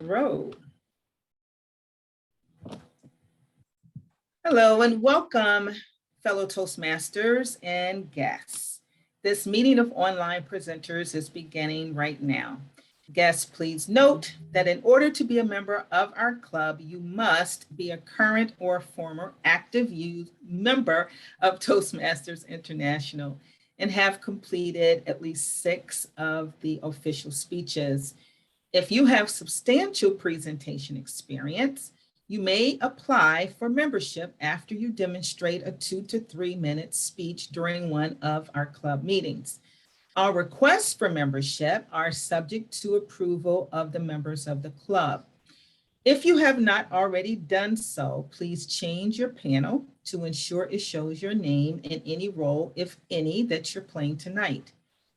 Road. Hello and welcome, fellow Toastmasters and guests. This meeting of online presenters is beginning right now. Guests, please note that in order to be a member of our club, you must be a current or former active youth member of Toastmasters International and have completed at least 6 of the official speeches. If you have substantial presentation experience, you may apply for membership after you demonstrate a 2 to 3 minute speech during one of our club meetings. Our requests for membership are subject to approval of the members of the club. If you have not already done so, please change your panel to ensure it shows your name in any role, if any, that you're playing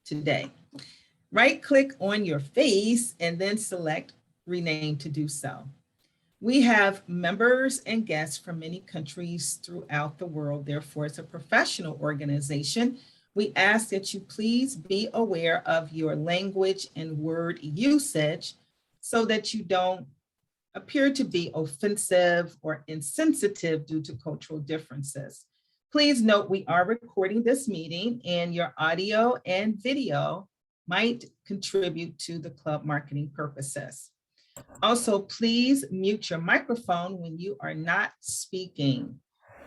today. Right-click on your face and then select Rename to do so. We have members and guests from many countries throughout the world. Therefore, as a professional organization, we ask that you please be aware of your language and word usage so that you don't appear to be offensive or insensitive due to cultural differences. Please note we are recording this meeting and your audio and video might contribute to the club marketing purposes. Also, please mute your microphone when you are not speaking.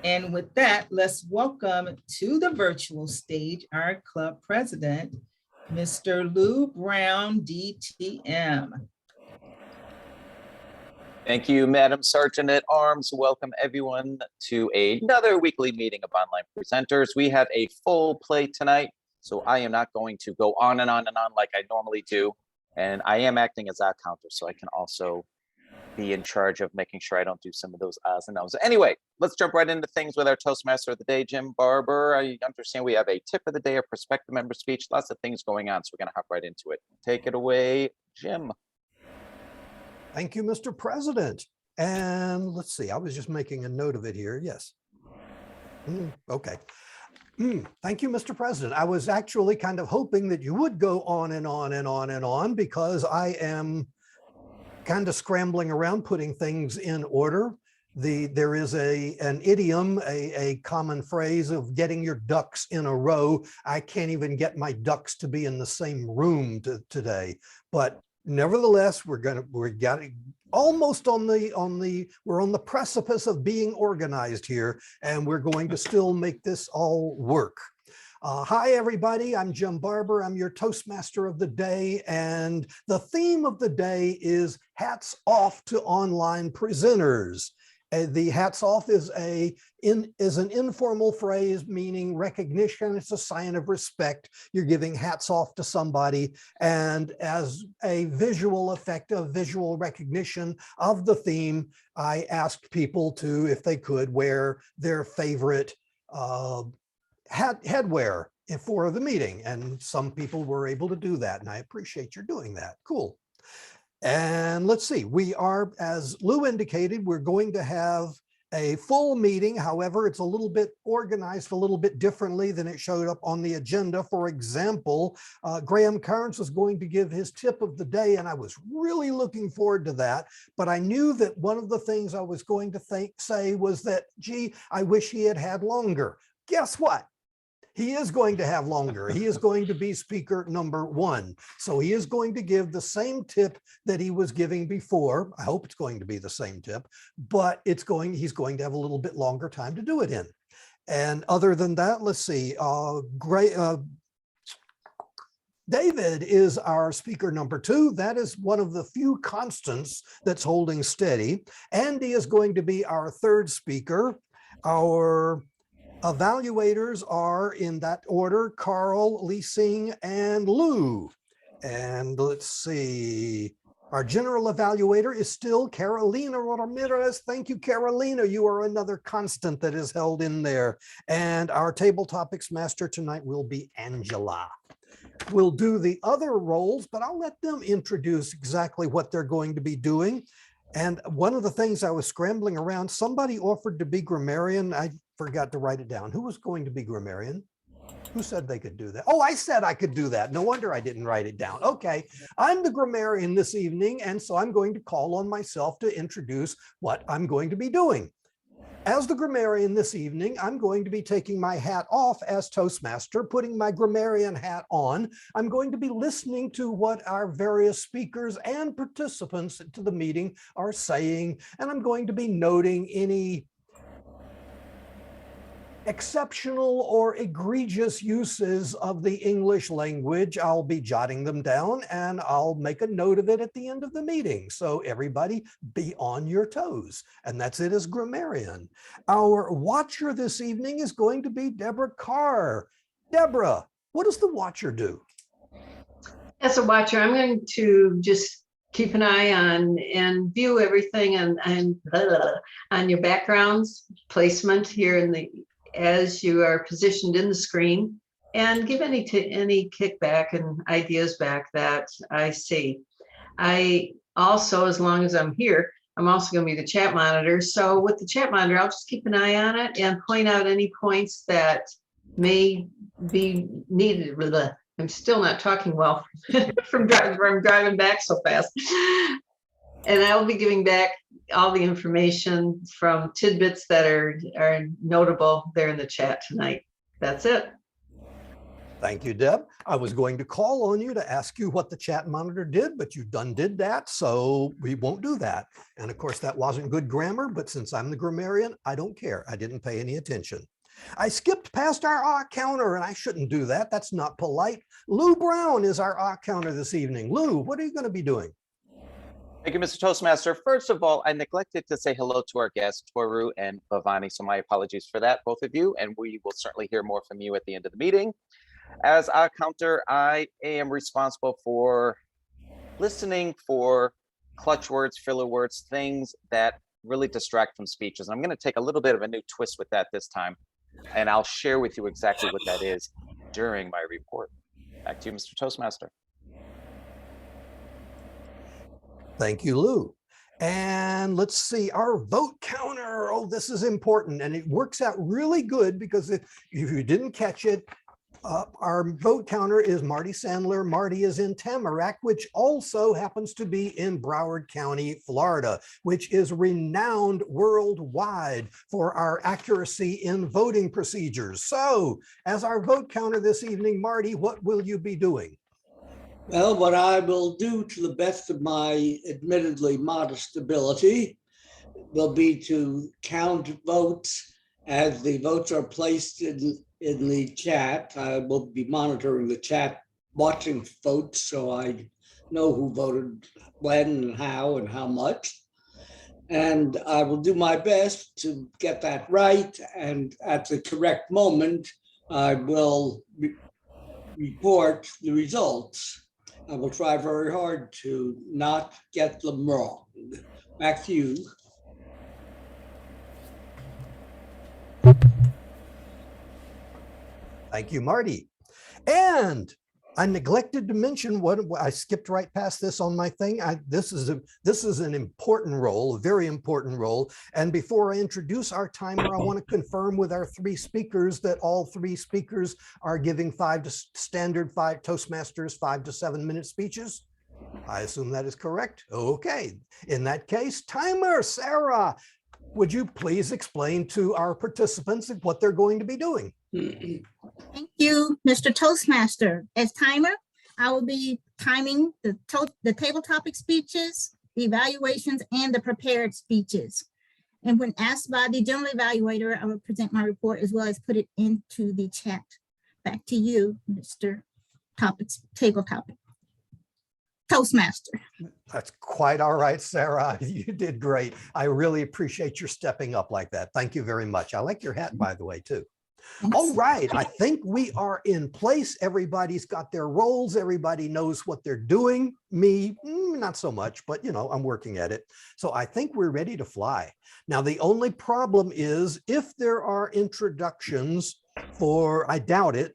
And with that, let's welcome to the virtual stage our club president, Mr. Lou Brown, DTM. Thank you, Madam Sergeant at Arms. Welcome everyone to another weekly meeting of online presenters. We have a full plate tonight, so I am not going to go on and on and on like I normally do. And I am acting as that counter, so I can also be in charge of making sure I don't do some of those ahs and no's. Anyway, let's jump right into things with our Toastmaster of the day, Jim Barber. I understand we have a tip of the day, a prospective member speech, lots of things going on, so we're going to hop right into it. Take it away, Jim. Thank you, Mr. President. And let's see, I was just making a note of it here. Yes. Okay. Thank you, Mr. President. I was actually kind of hoping that you would go on and on and on and on because I am kind of scrambling around putting things in order. There is an idiom, a common phrase of getting your ducks in a row. I can't even get my ducks to be in the same room today, but nevertheless, we're almost on the precipice of being organized here, and we're going to still make this all work. Hi, everybody. I'm Jim Barber. I'm your Toastmaster of the day, and the theme of the day is hats off to online presenters. The hats off is an informal phrase meaning recognition. It's a sign of respect. You're giving hats off to somebody. And as a visual effect of visual recognition of the theme, I asked people to, if they could, wear their favorite headwear for the meeting. And some people were able to do that. And I appreciate your doing that. Cool. And let's see, we are, as Lou indicated, we're going to have a full meeting. However, it's a little bit organized a little bit differently than it showed up on the agenda. For example, Graham Carnes was going to give his tip of the day, and I was really looking forward to that. But I knew that one of the things I was going to say was that, gee, I wish he had had longer. Guess what? He is going to have longer. He is going to be speaker number 1. So he is going to give the same tip that he was giving before. I hope it's going to be the same tip, but he's going to have a little bit longer time to do it in. And other than that, let's see, David is our speaker number 2. That is one of the few constants that's holding steady. Andy is going to be our 3rd speaker. Our evaluators are in that order: Carl, Leasing, and Lou. And let's see, our general evaluator is still Carolina Ramirez. Thank you, Carolina. You are another constant that is held in there. And our table topics master tonight will be Angela. We'll do the other roles, but I'll let them introduce exactly what they're going to be doing. And one of the things I was scrambling around, somebody offered to be grammarian. I forgot to write it down. Who was going to be grammarian? Who said they could do that? Oh, I said I could do that. No wonder I didn't write it down. Okay, I'm the grammarian this evening, and so I'm going to call on myself to introduce what I'm going to be doing. As the grammarian this evening, I'm going to be taking my hat off as Toastmaster, putting my grammarian hat on. I'm going to be listening to what our various speakers and participants to the meeting are saying, and I'm going to be noting any exceptional or egregious uses of the English language. I'll be jotting them down and I'll make a note of it at the end of the meeting. So everybody be on your toes. And that's it as grammarian. Our watcher this evening is going to be Deborah Carr. Deborah, what does the watcher do? As a watcher, I'm going to just keep an eye on and view everything on your backgrounds placement here in the as you are positioned in the screen, and give any kickback and ideas back that I see. I also, as long as I'm here, I'm also going to be the chat monitor. So with the chat monitor, I'll just keep an eye on it and point out any points that may be needed. I'm still not talking well from driving back so fast. And I will be giving back all the information from tidbits that are notable there in the chat tonight. That's it. Thank you, Deb. I was going to call on you to ask you what the chat monitor did, but you done did that, so we won't do that. And of course, that wasn't good grammar, but since I'm the grammarian, I don't care. I didn't pay any attention. I skipped past our counter, and I shouldn't do that. That's not polite. Lou Brown is our counter this evening. Lou, what are you going to be doing? Thank you, Mr. Toastmaster. First of all, I neglected to say hello to our guests, Toru and Bhavani, so my apologies for that, both of you, and we will certainly hear more from you at the end of the meeting. As our counter, I am responsible for listening for clutch words, filler words, things that really distract from speeches. I'm going to take a little bit of a new twist with that this time, and I'll share with you exactly what that is during my report. Back to you, Mr. Toastmaster. Thank you, Lou. And let's see, our vote counter. Oh, this is important. And it works out really good because if you didn't catch it, our vote counter is Marty Sandler. Marty is in Tamarack, which also happens to be in Broward County, Florida, which is renowned worldwide for our accuracy in voting procedures. So as our vote counter this evening, Marty, what will you be doing? Well, what I will do to the best of my admittedly modest ability will be to count votes as the votes are placed in the chat. I will be monitoring the chat, watching votes, so I know who voted when and how much. And I will do my best to get that right. And at the correct moment, I will report the results. I will try very hard to not get them wrong. Back to you. Thank you, Marty. And I neglected to mention what I skipped right past this on my thing. This is an important role, a very important role. And before I introduce our timer, I want to confirm with our three speakers that all three speakers are giving standard Toastmasters 5 to 7 minute speeches. I assume that is correct. Okay. In that case, timer, Sarah, would you please explain to our participants what they're going to be doing? Thank you, Mr. Toastmaster. As timer, I will be timing the table topic speeches, the evaluations, and the prepared speeches. And when asked by the general evaluator, I will present my report as well as put it into the chat. Back to you, Mr. Table topic. Toastmaster. That's quite all right, Sarah. You did great. I really appreciate your stepping up like that. Thank you very much. I like your hat, by the way, too. Thanks. All right, I think we are in place. Everybody's got their roles. Everybody knows what they're doing. Me, not so much, but you know, I'm working at it. So I think we're ready to fly. Now, the only problem is if there are introductions I doubt it,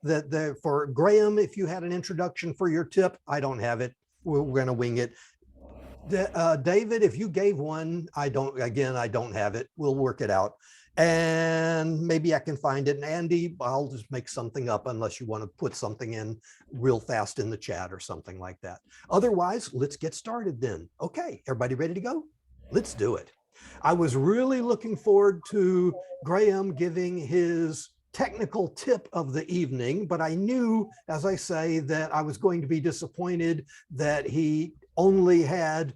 for Graham, if you had an introduction for your tip, I don't have it. We're going to wing it. David, if you gave one, I don't have it. We'll work it out. And maybe I can find it. And Andy, I'll just make something up unless you want to put something in real fast in the chat or something like that. Otherwise, let's get started then. Okay, everybody ready to go? Let's do it. I was really looking forward to Graham giving his technical tip of the evening, but I knew, as I say, that I was going to be disappointed that he only had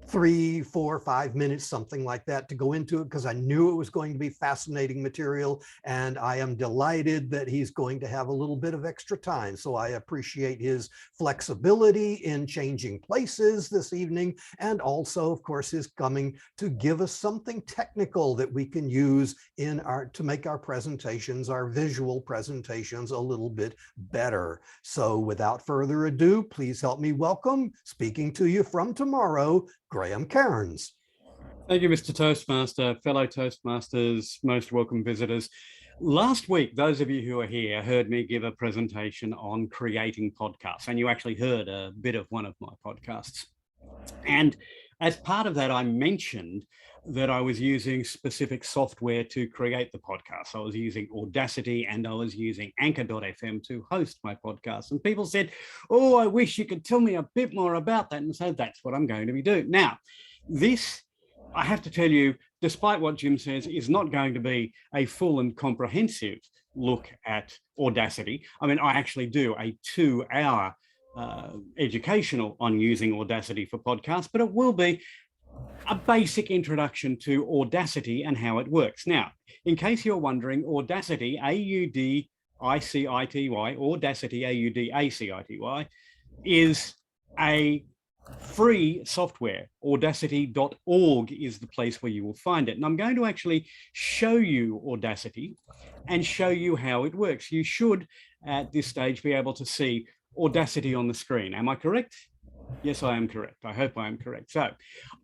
3, 4, 5 minutes, something like that, to go into it, because I knew it was going to be fascinating material, and I am delighted that he's going to have a little bit of extra time. So I appreciate his flexibility in changing places this evening, and also, of course, his coming to give us something technical that we can use in our to make our presentations, our visual presentations, a little bit better. So without further ado, please help me welcome, speaking to you from tomorrow, Graham Cairns. Thank you, Mr. Toastmaster, fellow Toastmasters, most welcome visitors. Last week, those of you who are here heard me give a presentation on creating podcasts, and you actually heard a bit of one of my podcasts. And as part of that, I mentioned that I was using specific software to create the podcast. I was using Audacity and I was using Anchor.fm to host my podcast. And people said, oh, I wish you could tell me a bit more about that. And so that's what I'm going to be doing. Now, this, I have to tell you, despite what Jim says, is not going to be a full and comprehensive look at Audacity. I mean, I actually do a 2-hour educational on using Audacity for podcasts, but it will be a basic introduction to Audacity and how it works. Now, in case you're wondering, Audacity, A-U-D-I-C-I-T-Y, Audacity, A-U-D-A-C-I-T-Y, is a free software. Audacity.org is the place where you will find it. And I'm going to actually show you Audacity and show you how it works. You should, at this stage, be able to see Audacity on the screen. Am I correct? Yes, I am correct. I hope I am correct. So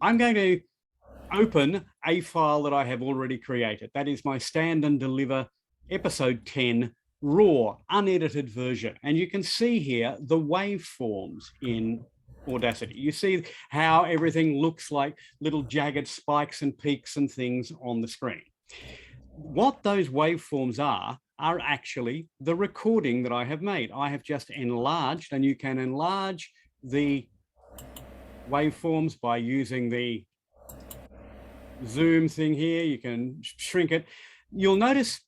I'm going to open a file that I have already created. That is my Stand and Deliver episode 10 raw, unedited version. And you can see here the waveforms in Audacity. You see how everything looks like little jagged spikes and peaks and things on the screen. What those waveforms are actually the recording that I have made. I have just enlarged, and you can enlarge the waveforms by using the zoom thing here. You can shrink it. You'll notice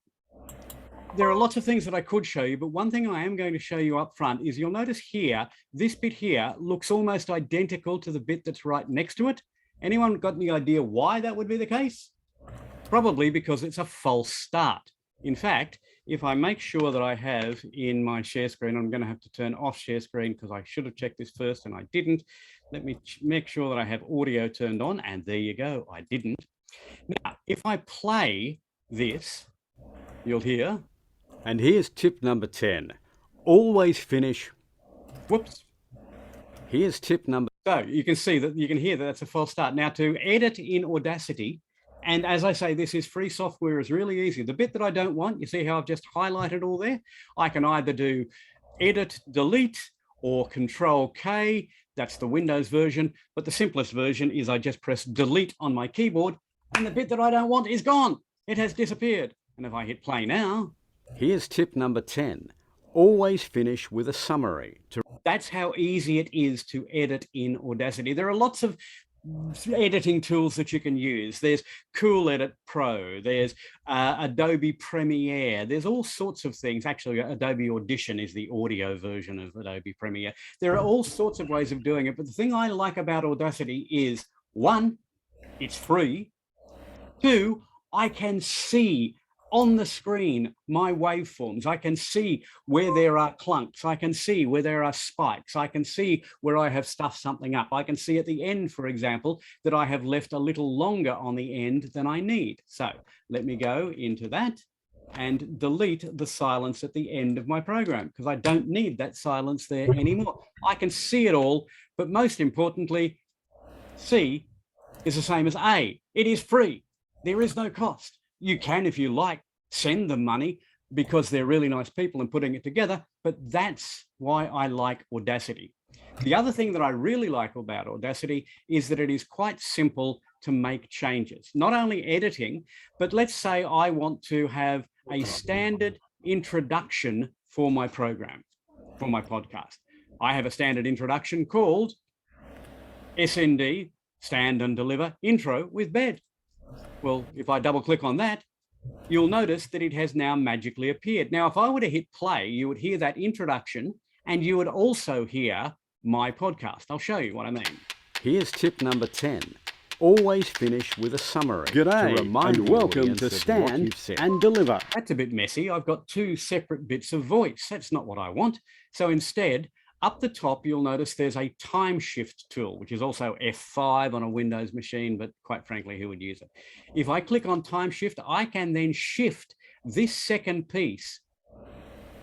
there are lots of things that I could show you, but one thing I am going to show you up front is you'll notice here, this bit here looks almost identical to the bit that's right next to it. Anyone got any idea why that would be the case? Probably because it's a false start. In fact, if I make sure that I have in my share screen, I'm going to have to turn off share screen because I should have checked this first and I didn't. Let me make sure that I have audio turned on, and there you go, I didn't. Now, if I play this, you'll hear, and here's tip number 10, always finish, whoops. Here's tip number, so you can see that, you can hear that that's a false start. Now to edit in Audacity, and as I say, this is free software, is really easy. The bit that I don't want, you see how I've just highlighted all there? I can either do edit, delete, or Control K, that's the Windows version, but the simplest version is I just press delete on my keyboard, and the bit that I don't want is gone. It has disappeared. And if I hit play now, here's tip number 10, always finish with a summary. That's how easy it is to edit in Audacity. There are lots of editing tools that you can use. There's Cool Edit Pro, there's Adobe Premiere, there's all sorts of things. Actually, Adobe Audition is the audio version of Adobe Premiere. There are all sorts of ways of doing it, but the thing I like about Audacity is, 1, it's free. 2, I can see on the screen my waveforms. I can see where there are clunks. I can see where there are spikes. I can see where I have stuffed something up. I can see at the end, for example, that I have left a little longer on the end than I need. So let me go into that and delete the silence at the end of my program, because I don't need that silence there anymore. I can see it all, but most importantly, C is the same as A. It is free. There is no cost. You can, if you like, send them money because they're really nice people and putting it together, but that's why I like Audacity. The other thing that I really like about Audacity is that it is quite simple to make changes, not only editing, but let's say I want to have a standard introduction for my program, for my podcast. I have a standard introduction called SND, Stand and Deliver Intro with Bed. Well, if I double click on that, you'll notice that it has now magically appeared. Now, if I were to hit play, you would hear that introduction and you would also hear my podcast. I'll show you what I mean. Here's tip number 10. Always finish with a summary. G'day, to remind and the welcome audience to of what Stand you've said. and Deliver. That's a bit messy. I've got two separate bits of voice. That's not what I want. So instead, up the top, you'll notice there's a time shift tool, which is also F5 on a Windows machine, but quite frankly, who would use it? If I click on time shift, I can then shift this second piece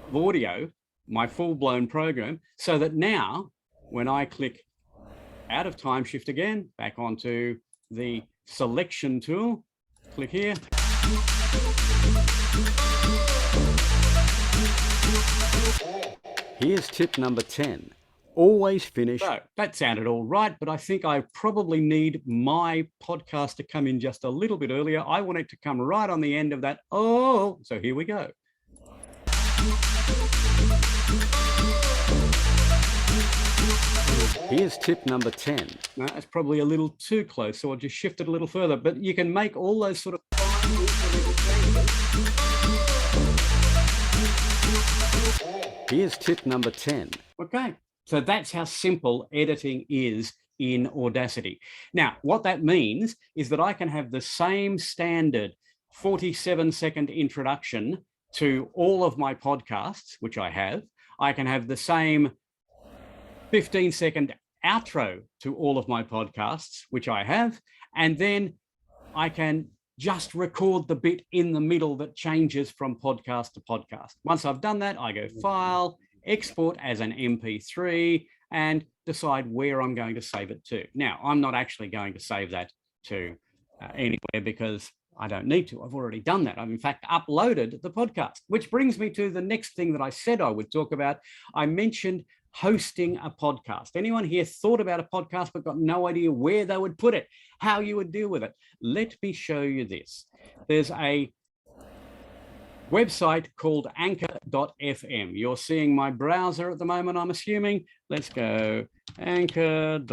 of audio, my full-blown program, so that now when I click out of time shift again, back onto the selection tool, click here. Here's tip number 10. Always finish. So that sounded all right, but I think I probably need my podcast to come in just a little bit earlier. I want it to come right on the end of that. Oh, so here we go. Here's tip number 10. No, that's probably a little too close, so I'll just shift it a little further, but you can make all those sort of fine little changes. Here's tip number 10. Okay, so that's how simple editing is in Audacity. Now, what that means is that I can have the same standard 47-second introduction to all of my podcasts, which I have. I can have the same 15-second outro to all of my podcasts, which I have, and then I can just record the bit in the middle that changes from podcast to podcast. Once I've done that, I go File, Export as an MP3, and decide where I'm going to save it to. Now, I'm not actually going to save that to anywhere because I don't need to. I've already done that. I've in fact uploaded the podcast, which brings me to the next thing that I said I would talk about. I mentioned hosting a podcast. Anyone here thought about a podcast but got no idea where they would put it, how you would deal with it? Let me show you this. There's a website called anchor.fm. You're seeing my browser at the moment, I'm assuming. Let's go anchor.fm.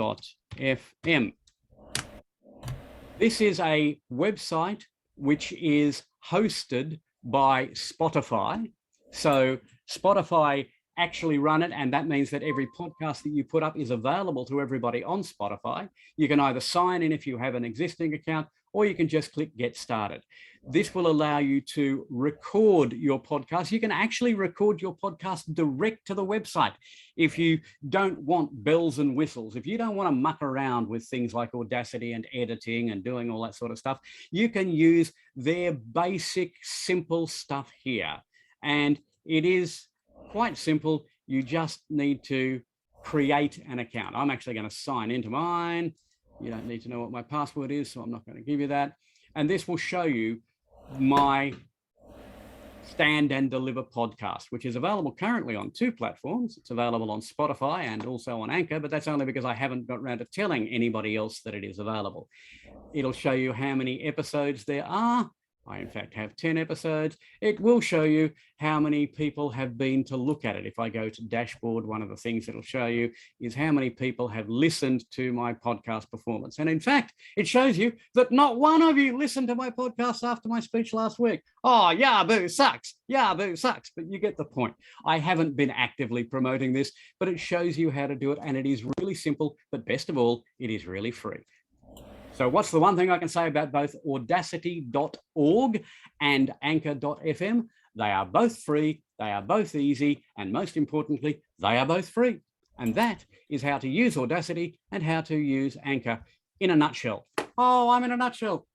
This is a website which is hosted by Spotify. So Spotify actually run it, and that means that every podcast that you put up is available to everybody on Spotify. You can either sign in if you have an existing account, or you can just click Get Started. This will allow you to record your podcast. You can actually record your podcast direct to the website. If you don't want bells and whistles, if you don't want to muck around with things like Audacity and editing and doing all that sort of stuff, you can use their basic, simple stuff here. And it is quite simple. You just need to create an account. I'm actually going to sign into mine. You don't need to know what my password is, so I'm not going to give you that. And this will show you my Stand and Deliver podcast, which is available currently on 2 platforms. It's available on Spotify and also on Anchor, but that's only because I haven't got around to telling anybody else that it is available. It'll show you how many episodes there are. I, in fact, have 10 episodes. It will show you how many people have been to look at it. If I go to dashboard, one of the things it'll show you is how many people have listened to my podcast performance. And in fact, it shows you that not one of you listened to my podcast after my speech last week. Oh, yeah, boo, sucks. Yeah, boo, sucks. But you get the point. I haven't been actively promoting this, but it shows you how to do it. And it is really simple. But best of all, it is really free. So what's the one thing I can say about both audacity.org and anchor.fm? They are both free, they are both easy, and most importantly, they are both free. And that is how to use Audacity and how to use Anchor in a nutshell. Oh, I'm in a nutshell.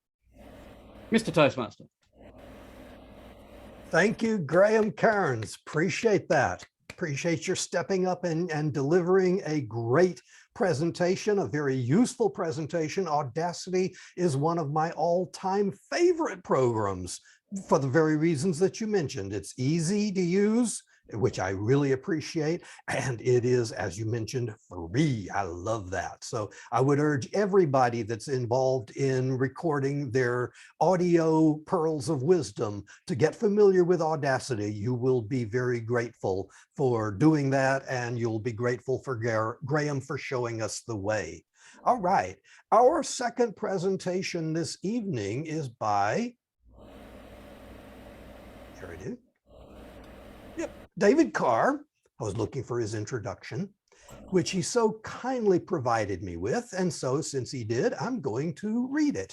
Mr. Toastmaster. Thank you, Graham Cairns. Appreciate that. Appreciate your stepping up and delivering a great presentation, a very useful presentation. Audacity is one of my all-time favorite programs for the very reasons that you mentioned. It's easy to use. which I really appreciate. And it is, as you mentioned, free. I love that. So I would urge everybody that's involved in recording their audio pearls of wisdom to get familiar with Audacity. You will be very grateful for doing that, and you'll be grateful for Graham for showing us the way. All right, our second presentation this evening is by, here it is. Yep, David Carr. I was looking for his introduction, which he so kindly provided me with. And so since he did, I'm going to read it.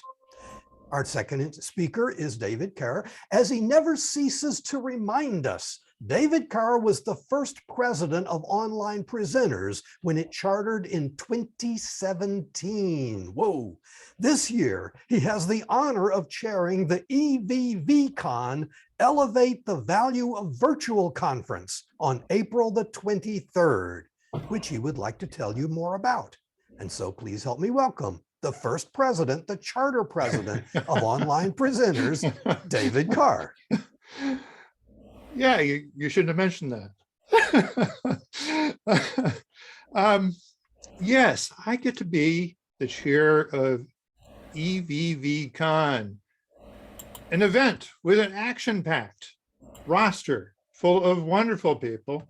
Our second speaker is David Carr. As he never ceases to remind us, David Carr was the first president of Online Presenters when it chartered in 2017. Whoa. This year, he has the honor of chairing the EVVCon Elevate the Value of Virtual Conference on April the 23rd, which he would like to tell you more about. And so please help me welcome the first president, the charter president of Online Presenters, David Carr. Yeah, you shouldn't have mentioned that. Yes, I get to be the chair of EVVCon, an event with an action-packed roster full of wonderful people,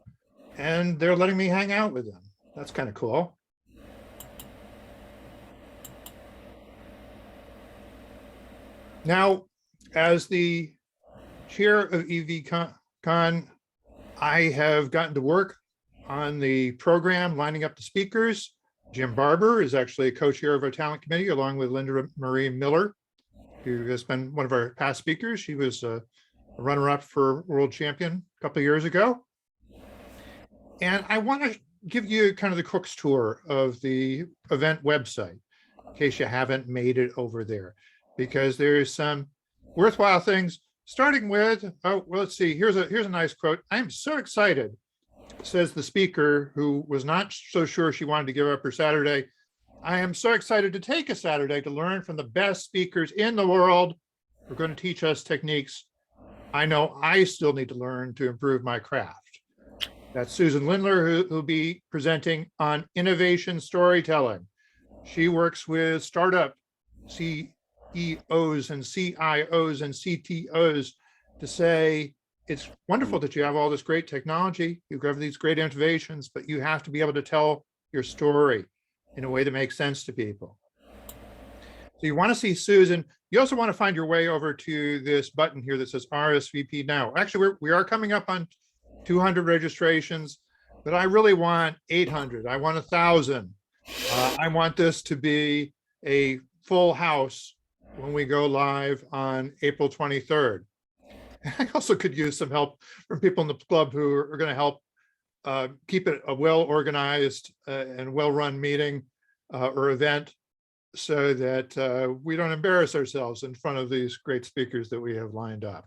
and they're letting me hang out with them. That's kind of cool. Now, as the chair of EVCon, I have gotten to work on the program, lining up the speakers. Jim Barber is actually a co-chair of our talent committee, along with Linda Marie Miller, who has been one of our past speakers. She was a runner-up for world champion a couple of years ago. And I want to give you kind of the cook's tour of the event website, in case you haven't made it over there, because there's some worthwhile things. Starting with, oh, well, let's see, here's a nice quote. I am so excited, says the speaker who was not so sure she wanted to give up her Saturday. I am so excited to take a Saturday to learn from the best speakers in the world who are going to teach us techniques I know I still need to learn to improve my craft. That's Susan Lindler, who'll be presenting on innovation storytelling. She works with startup CEOs and CIOs and CTOs to say, it's wonderful that you have all this great technology, you have these great innovations, but you have to be able to tell your story in a way that makes sense to people. So you want to see Susan. You also want to find your way over to this button here that says RSVP now. Actually, we are coming up on 200 registrations, but I really want 800. I want 1,000. I want this to be a full house when we go live on April 23rd. I also could use some help from people in the club who are going to help keep it a well-organized and well-run meeting or event, so that we don't embarrass ourselves in front of these great speakers that we have lined up.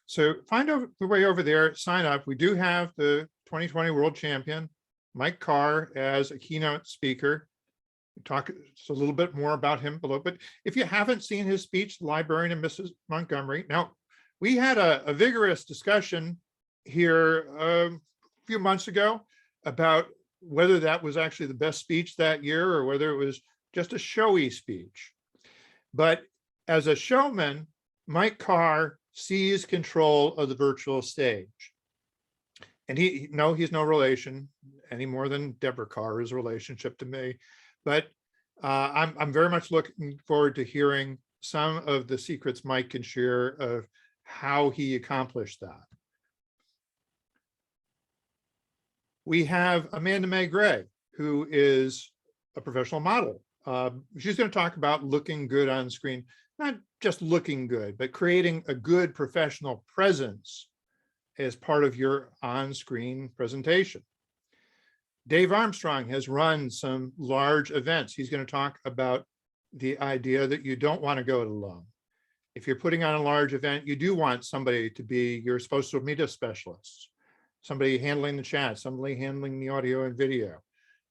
So find the way over there, sign up. We do have the 2020 World Champion, Mike Carr, as a keynote speaker. We'll talk a little bit more about him below, but if you haven't seen his speech, the librarian and Mrs. Montgomery. Now, we had a vigorous discussion here a few months ago about whether that was actually the best speech that year or whether it was just a showy speech. But as a showman, Mike Carr seized control of the virtual stage. And he's no relation any more than Deborah Carr is a relationship to me. But I'm very much looking forward to hearing some of the secrets Mike can share of how he accomplished that. We have Amanda Mae Gray, who is a professional model. She's going to talk about looking good on screen, not just looking good, but creating a good professional presence as part of your on-screen presentation. Dave Armstrong has run some large events. He's going to talk about the idea that you don't want to go it alone. If you're putting on a large event, you do want somebody to be your social media specialist, somebody handling the chat, somebody handling the audio and video.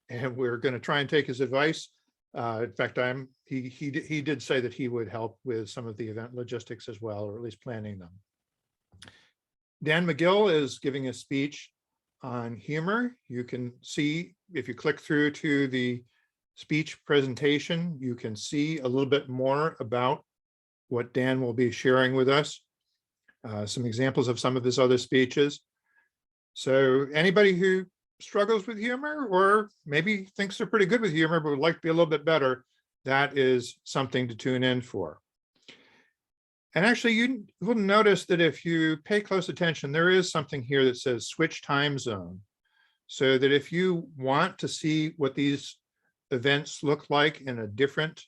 And we're going to try and take his advice. In fact, he did say that he would help with some of the event logistics as well, or at least planning them. Dan McGill is giving a speech on humor. You can see, if you click through to the speech presentation, you can see a little bit more about what Dan will be sharing with us. Some examples of some of his other speeches. So anybody who struggles with humor, or maybe thinks they're pretty good with humor, but would like to be a little bit better, that is something to tune in for. And actually, you will notice that if you pay close attention, there is something here that says switch time zone. So that if you want to see what these events look like in a different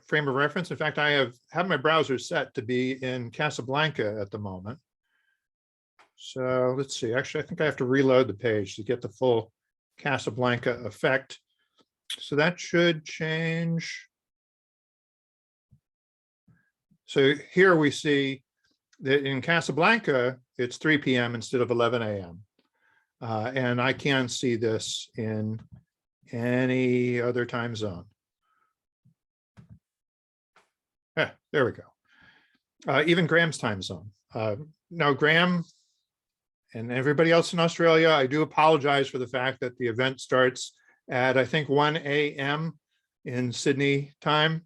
frame of reference, in fact, I have my browser set to be in Casablanca at the moment. So let's see, actually, I think I have to reload the page to get the full Casablanca effect. So that should change. So here we see that in Casablanca, it's 3 p.m. instead of 11 a.m. And I can see this in any other time zone. There we go. Even Graham's time zone. Now, Graham and everybody else in Australia, I do apologize for the fact that the event starts at, I think, 1 a.m. in Sydney time.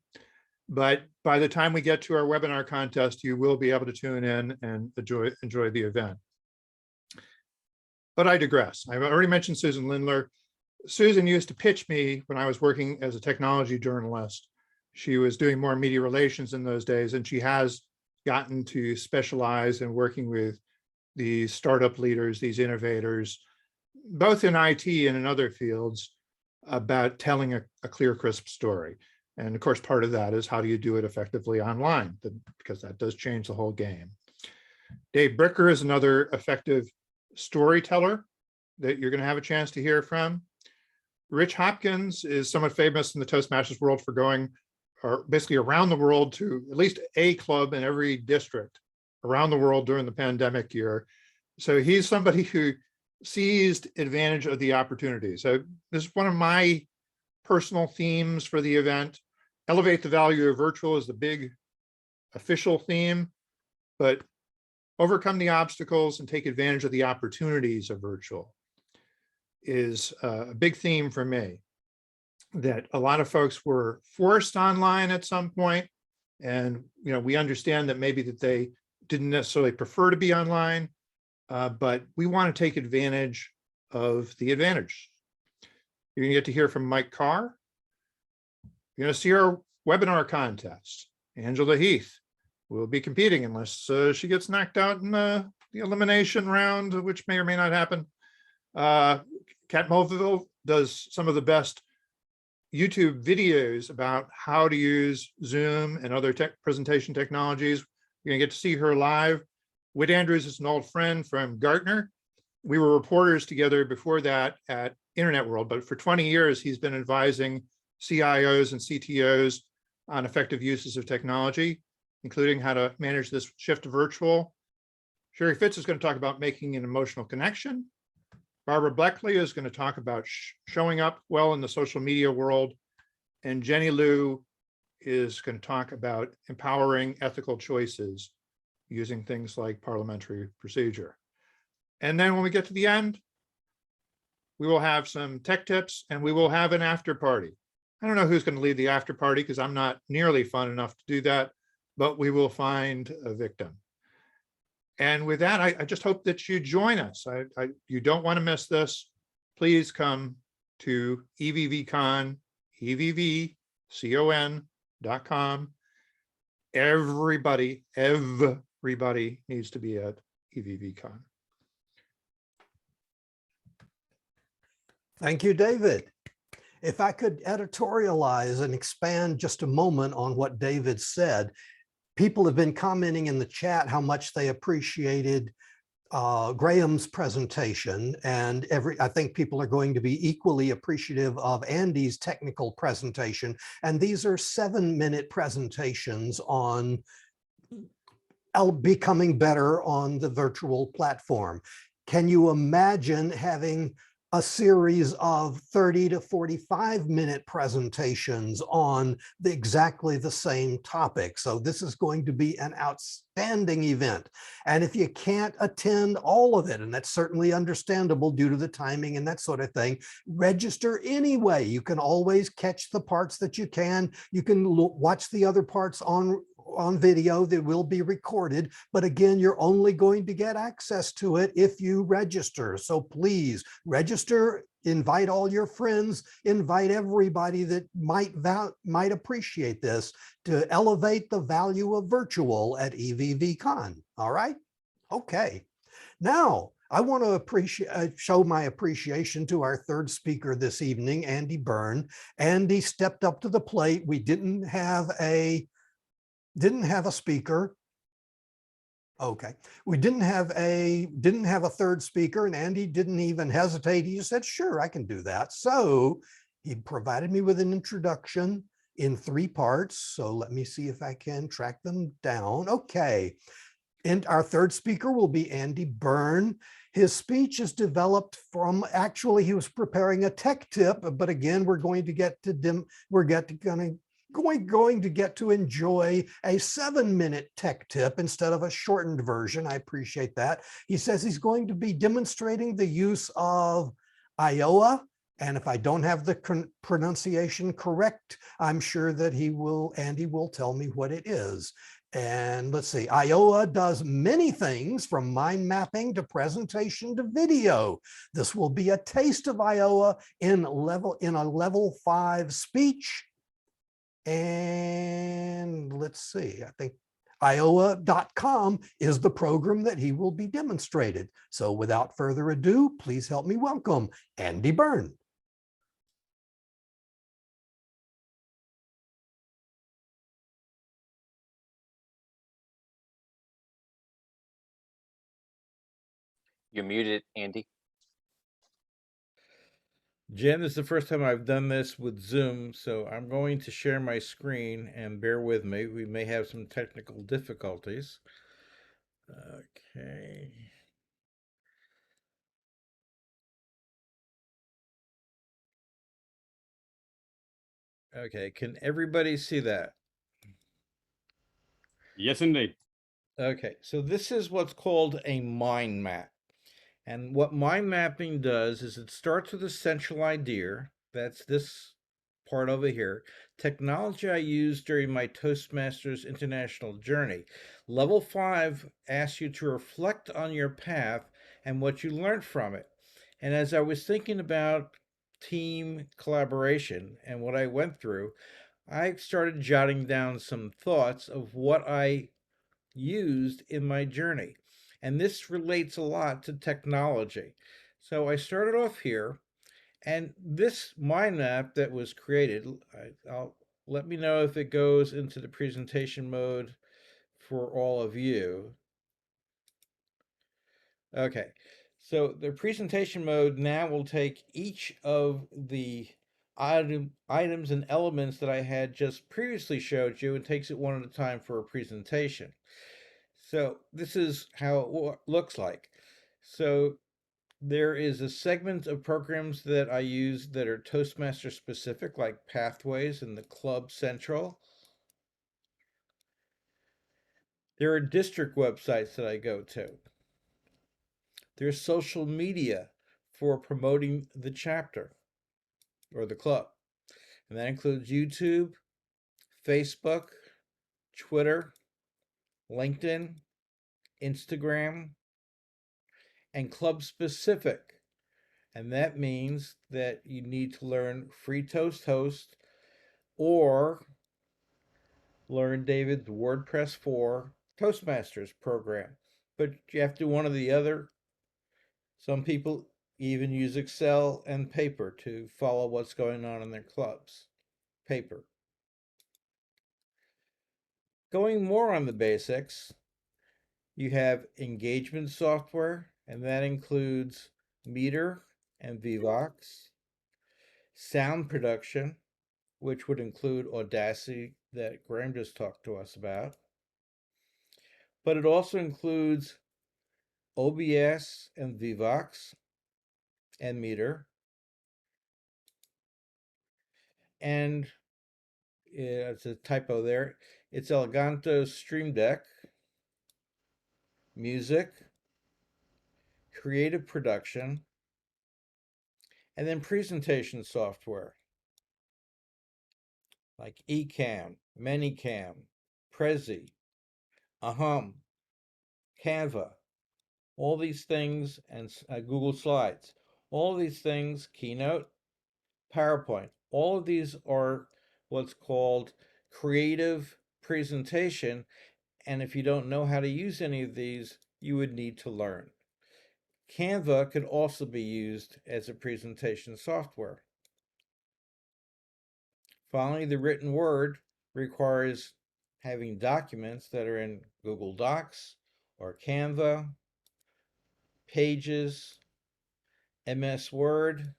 But by the time we get to our webinar contest, you will be able to tune in and enjoy the event. But I digress. I've already mentioned Susan Lindler. Susan used to pitch me when I was working as a technology journalist. She was doing more media relations in those days, and she has gotten to specialize in working with these startup leaders, these innovators, both in IT and in other fields, about telling a clear, crisp story. And of course, part of that is how do you do it effectively online, because that does change the whole game. Dave Bricker is another effective storyteller that you're going to have a chance to hear from. Rich Hopkins is somewhat famous in the Toastmasters world for going basically around the world to at least a club in every district around the world during the pandemic year. So he's somebody who seized advantage of the opportunity. So this is one of my personal themes for the event. Elevate the value of virtual is the big official theme, but overcome the obstacles and take advantage of the opportunities of virtual is a big theme for me. That a lot of folks were forced online at some point, and we understand that maybe that they didn't necessarily prefer to be online, but we want to take advantage of the advantage. You're gonna get to hear from Mike Carr. You're gonna see our webinar contest. Angela Heath will be competing unless she gets knocked out in the elimination round, which may or may not happen. Kat Mulville does some of the best YouTube videos about how to use Zoom and other presentation technologies. You're gonna get to see her live. Whit Andrews is an old friend from Gartner. We were reporters together before that at Internet World, but for 20 years, he's been advising CIOs and CTOs on effective uses of technology, including how to manage this shift to virtual. Sherry Fitz is going to talk about making an emotional connection. Barbara Bleckley is going to talk about showing up well in the social media world. And Jenny Liu is going to talk about empowering ethical choices using things like parliamentary procedure. And then when we get to the end, we will have some tech tips and we will have an after party. I don't know who's going to lead the after party because I'm not nearly fun enough to do that, but we will find a victim. And with that, I just hope that you join us. You don't want to miss this. Please come to EVVCon, EVVCon.com. Everybody needs to be at EVVCon. Thank you, David. If I could editorialize and expand just a moment on what David said, people have been commenting in the chat how much they appreciated Graham's presentation, and I think people are going to be equally appreciative of Andy's technical presentation. And these are 7-minute presentations on becoming better on the virtual platform. Can you imagine having a series of 30 to 45-minute presentations on exactly the same topic. So this is going to be an outstanding event. And if you can't attend all of it, and that's certainly understandable due to the timing and that sort of thing, register anyway. You can always catch the parts that you can. You can watch the other parts on video that will be recorded. But again, you're only going to get access to it if you register. So please register, invite all your friends, invite everybody that might appreciate this to elevate the value of virtual at EVVCon. All right. Okay. Now, I want to show my appreciation to our third speaker this evening, Andy Byrne. Andy stepped up to the plate. We didn't have a speaker. Okay, we didn't have a third speaker, and Andy didn't even hesitate. He just said, sure, I can do that. So he provided me with an introduction in 3 parts. So let me see if I can track them down. Okay. And our third speaker will be Andy Byrne. His speech is developed from, actually, he was preparing a tech tip, but again, we're going to get to enjoy a 7-minute tech tip instead of a shortened version. I appreciate that. He says he's going to be demonstrating the use of Iowa. And if I don't have the pronunciation correct, I'm sure that Andy will tell me what it is. And let's see, Iowa does many things from mind mapping to presentation to video. This will be a taste of Iowa in a level 5 speech. And let's see, I think Iowa.com is the program that he will be demonstrated. So without further ado, please help me welcome Andy Byrne. You're muted, Andy. Jen, this is the first time I've done this with Zoom, so I'm going to share my screen and bear with me. We may have some technical difficulties. Okay. Okay, can everybody see that? Yes, indeed. Okay, so this is what's called a mind map. And what mind mapping does is it starts with a central idea. That's this part over here. Technology I used during my Toastmasters international journey. Level 5 asks you to reflect on your path and what you learned from it. And as I was thinking about team collaboration and what I went through, I started jotting down some thoughts of what I used in my journey. And this relates a lot to technology. So I started off here, and this mind map that was created, let me know if it goes into the presentation mode for all of you. Okay, so the presentation mode now will take each of the items and elements that I had just previously showed you and takes it one at a time for a presentation. So this is how it looks like. So there is a segment of programs that I use that are Toastmaster specific, like Pathways and the Club Central. There are district websites that I go to. There's social media for promoting the chapter or the club. And that includes YouTube, Facebook, Twitter, LinkedIn, Instagram, and club specific. And that means that you need to learn Free Toast Host or learn David's WordPress 4 Toastmasters program. But you have to do one or the other. Some people even use Excel and paper to follow what's going on in their clubs. Paper. Going more on the basics, you have engagement software, and that includes Meter and Vivox. Sound production, which would include Audacity that Graham just talked to us about. But it also includes OBS and Vivox, and meter. And it's a typo there. It's Eleganto Stream Deck, music, creative production, and then presentation software like Ecamm, Manycam, Prezi, Aham, Canva, all these things, and Google Slides. All these things, Keynote, PowerPoint, all of these are what's called creative presentation. And if you don't know how to use any of these, you would need to learn. Canva could also be used as a presentation software. Finally, the written word requires having documents that are in Google Docs or Canva, Pages, MS Word,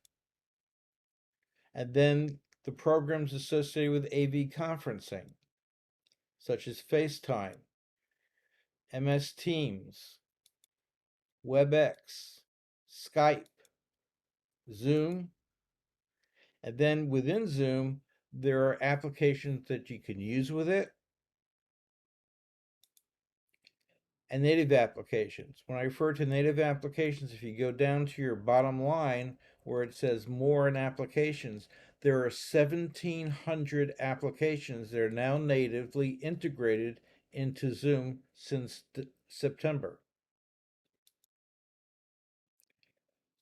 and then the programs associated with AV conferencing, such as FaceTime, MS Teams, WebEx, Skype, Zoom, and then within Zoom, there are applications that you can use with it and native applications. When I refer to native applications, if you go down to your bottom line where it says more in applications, there are 1,700 applications that are now natively integrated into Zoom since September.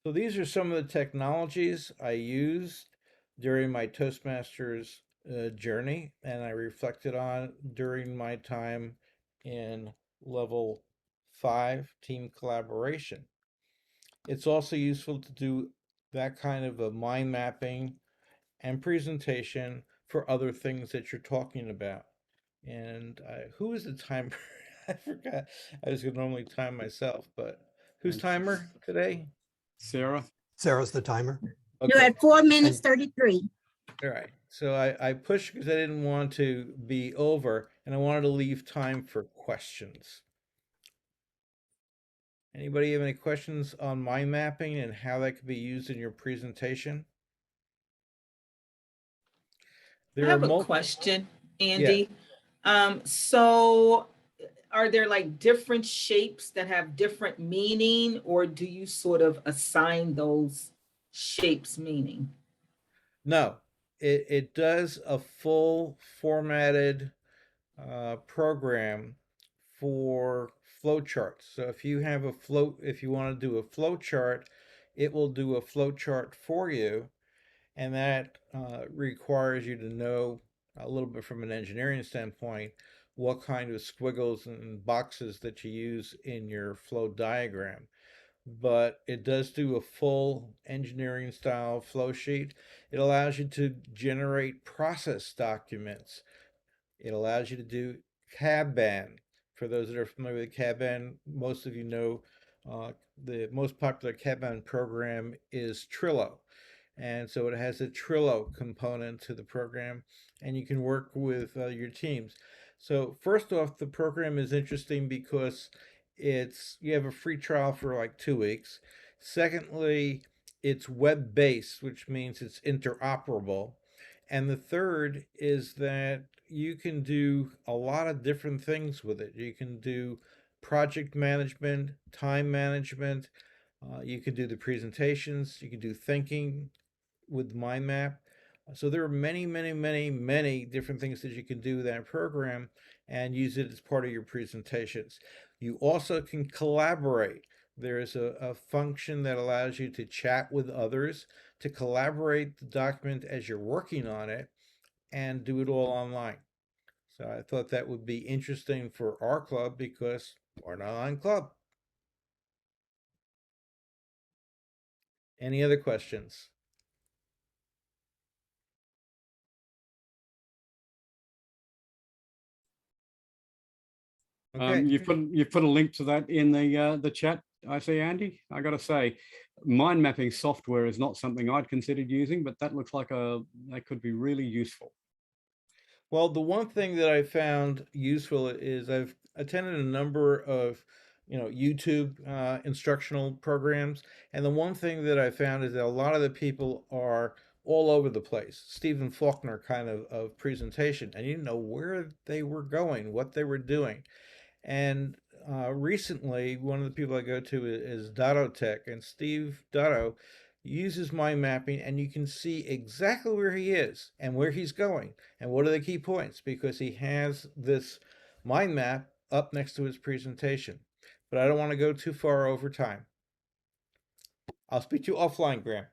So these are some of the technologies I used during my Toastmasters journey, and I reflected on during my time in level 5 team collaboration. It's also useful to do that kind of a mind mapping and presentation for other things that you're talking about. And who is the timer? I forgot. I was going to normally time myself, but who's timer today? Sarah? Sarah's the timer. You're Okay. at 4 minutes 33. All right. So I pushed because I didn't want to be over and I wanted to leave time for questions. Anybody have any questions on mind mapping and how that could be used in your presentation? I have a question, Andy. Yeah. So are there like different shapes that have different meaning, or do you sort of assign those shapes meaning? No, it does a full formatted program for flowcharts. So if you have a if you want to do a flowchart, it will do a flowchart for you, and that requires you to know a little bit from an engineering standpoint what kind of squiggles and boxes that you use in your flow diagram. But it does do a full engineering style flow sheet. It allows you to generate process documents. It allows you to do Kanban. For those that are familiar with Kanban, most of you know the most popular Kanban program is Trello. And so it has a Trello component to the program, and you can work with your teams. So first off, the program is interesting because you have a free trial for like 2 weeks. Secondly, it's web-based, which means it's interoperable. And the third is that you can do a lot of different things with it. You can do project management, time management, you can do the presentations, you can do thinking with mind map. So there are many, many, many, many different things that you can do with that program and use it as part of your presentations. You also can collaborate. There is a function that allows you to chat with others, to collaborate the document as you're working on it, and do it all online. So I thought that would be interesting for our club because we're an online club. Any other questions? Okay. You've put a link to that in the chat. I see, Andy. I got to say, mind mapping software is not something I'd considered using, but that looks like that could be really useful. Well, the one thing that I found useful is I've attended a number of YouTube instructional programs. And the one thing that I found is that a lot of the people are all over the place. Stephen Faulkner kind of presentation, and you didn't know where they were going, what they were doing. And recently, one of the people I go to is Dotto Tech, and Steve Dotto uses mind mapping, and you can see exactly where he is and where he's going and what are the key points, because he has this mind map up next to his presentation. But I don't want to go too far over time. I'll speak to you offline, Graham.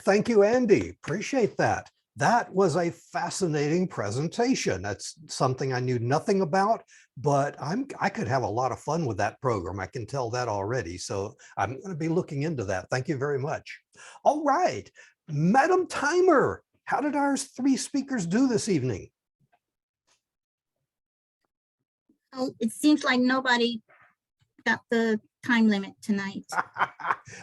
Thank you, Andy. Appreciate that. That was a fascinating presentation. That's something I knew nothing about, but I could have a lot of fun with that program. I can tell that already. So I'm going to be looking into that. Thank you very much. All right, Madam Timer, how did our three speakers do this evening? Oh, it seems like nobody got the time limit tonight.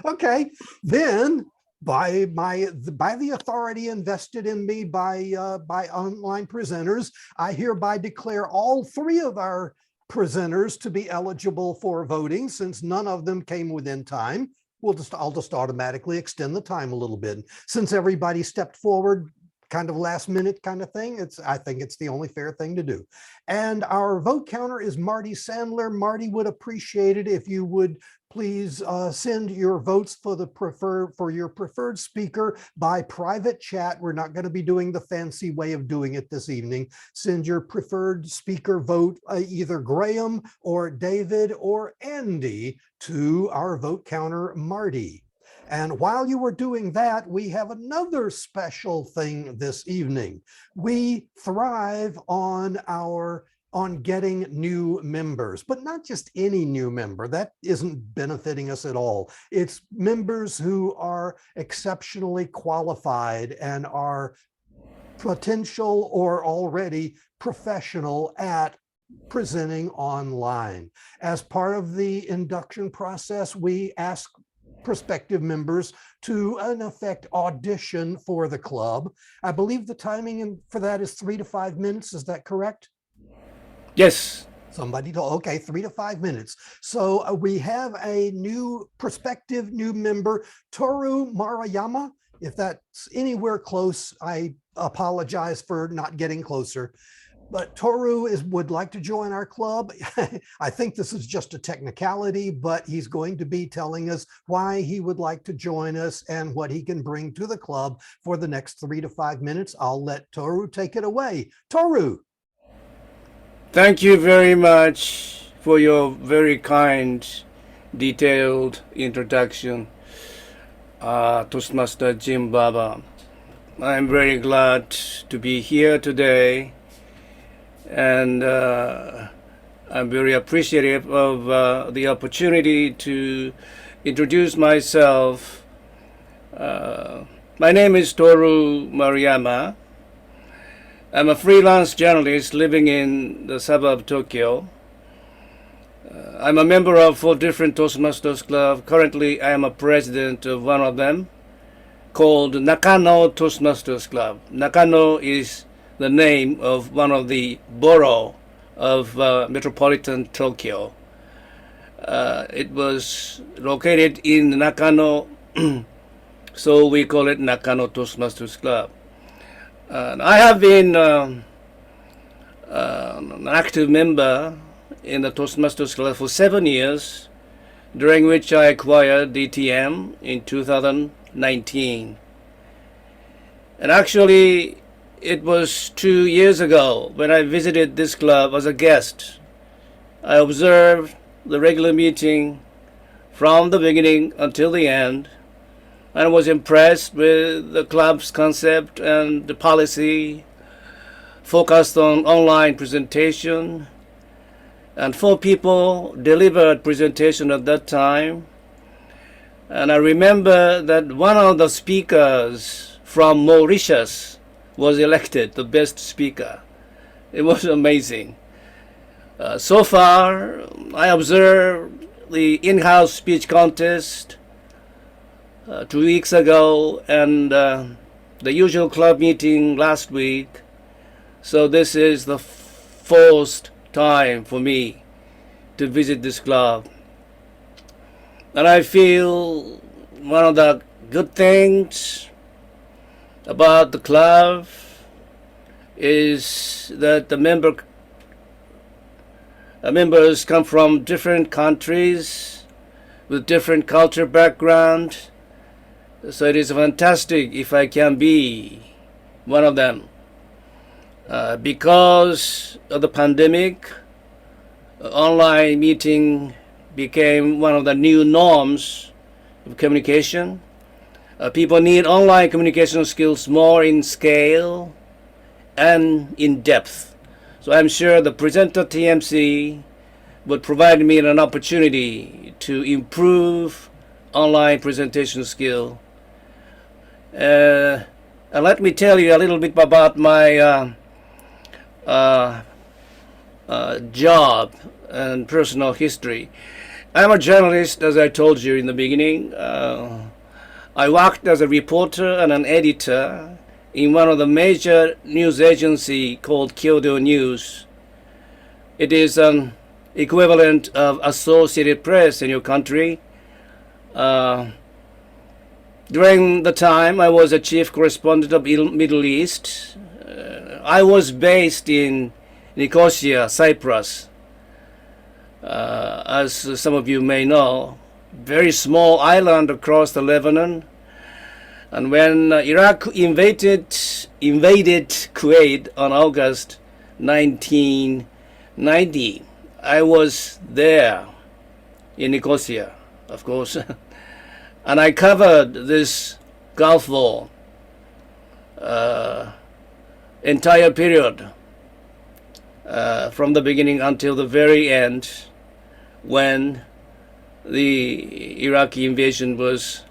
Okay, then by the authority invested in me by online presenters, I hereby declare all three of our presenters to be eligible for voting. Since none of them came within time, I'll just automatically extend the time a little bit. Since everybody stepped forward kind of last minute kind of thing, I think it's the only fair thing to do. And our vote counter is Marty Sandler. Marty would appreciate it if you would please send your votes for your preferred speaker by private chat. We're not going to be doing the fancy way of doing it this evening. Send your preferred speaker vote, either Graham or David or Andy, to our vote counter, Marty. And while you were doing that, we have another special thing this evening. We thrive on getting new members, but not just any new member. That isn't benefiting us at all. It's members who are exceptionally qualified and are potential or already professional at presenting online. As part of the induction process, we ask prospective members to, in effect, audition for the club. I believe the timing for that is 3 to 5 minutes. Is that correct? Yes. Somebody told, okay, 3 to 5 minutes. So we have a prospective new member, Toru Maruyama. If that's anywhere close, I apologize for not getting closer. But Toru would like to join our club. I think this is just a technicality, but he's going to be telling us why he would like to join us and what he can bring to the club for the next 3 to 5 minutes. I'll let Toru take it away. Toru. Thank you very much for your very kind, detailed introduction, Toastmaster Jim Baba. I'm very glad to be here today, and I'm very appreciative of the opportunity to introduce myself. My name is Toru Maruyama. I'm a freelance journalist living in the suburb of Tokyo. I'm a member of 4 different Toastmasters clubs. Currently, I am a president of one of them called Nakano Toastmasters Club. Nakano is the name of one of the borough of metropolitan Tokyo. It was located in Nakano, so we call it Nakano Toastmasters Club. I have been an active member in the Toastmasters Club for 7 years, during which I acquired DTM in 2019. And actually, it was 2 years ago when I visited this club as a guest. I observed the regular meeting from the beginning until the end, and was impressed with the club's concept and the policy, focused on online presentation, and 4 people delivered presentation at that time. And I remember that one of the speakers from Mauritius was elected the best speaker. It was amazing. So far, I observed the in-house speech contest 2 weeks ago, and the usual club meeting last week. So this is the 4th time for me to visit this club. And I feel one of the good things about the club is that the members come from different countries with different culture background. So it is fantastic if I can be one of them. Because of the pandemic, online meeting became one of the new norms of communication. People need online communication skills more in scale and in depth. So I'm sure the presenter TMC would provide me an opportunity to improve online presentation skill. And let me tell you a little bit about my job and personal history. I'm a journalist, as I told you in the beginning. I worked as a reporter and an editor in one of the major news agency called Kyodo News. It is an equivalent of Associated Press in your country. During the time I was a chief correspondent of Middle East, I was based in Nicosia, Cyprus. As some of you may know, very small island across the Lebanon. And when Iraq invaded Kuwait on August 1990, I was there in Nicosia, of course. And I covered this Gulf War entire period from the beginning until the very end, when the Iraqi invasion was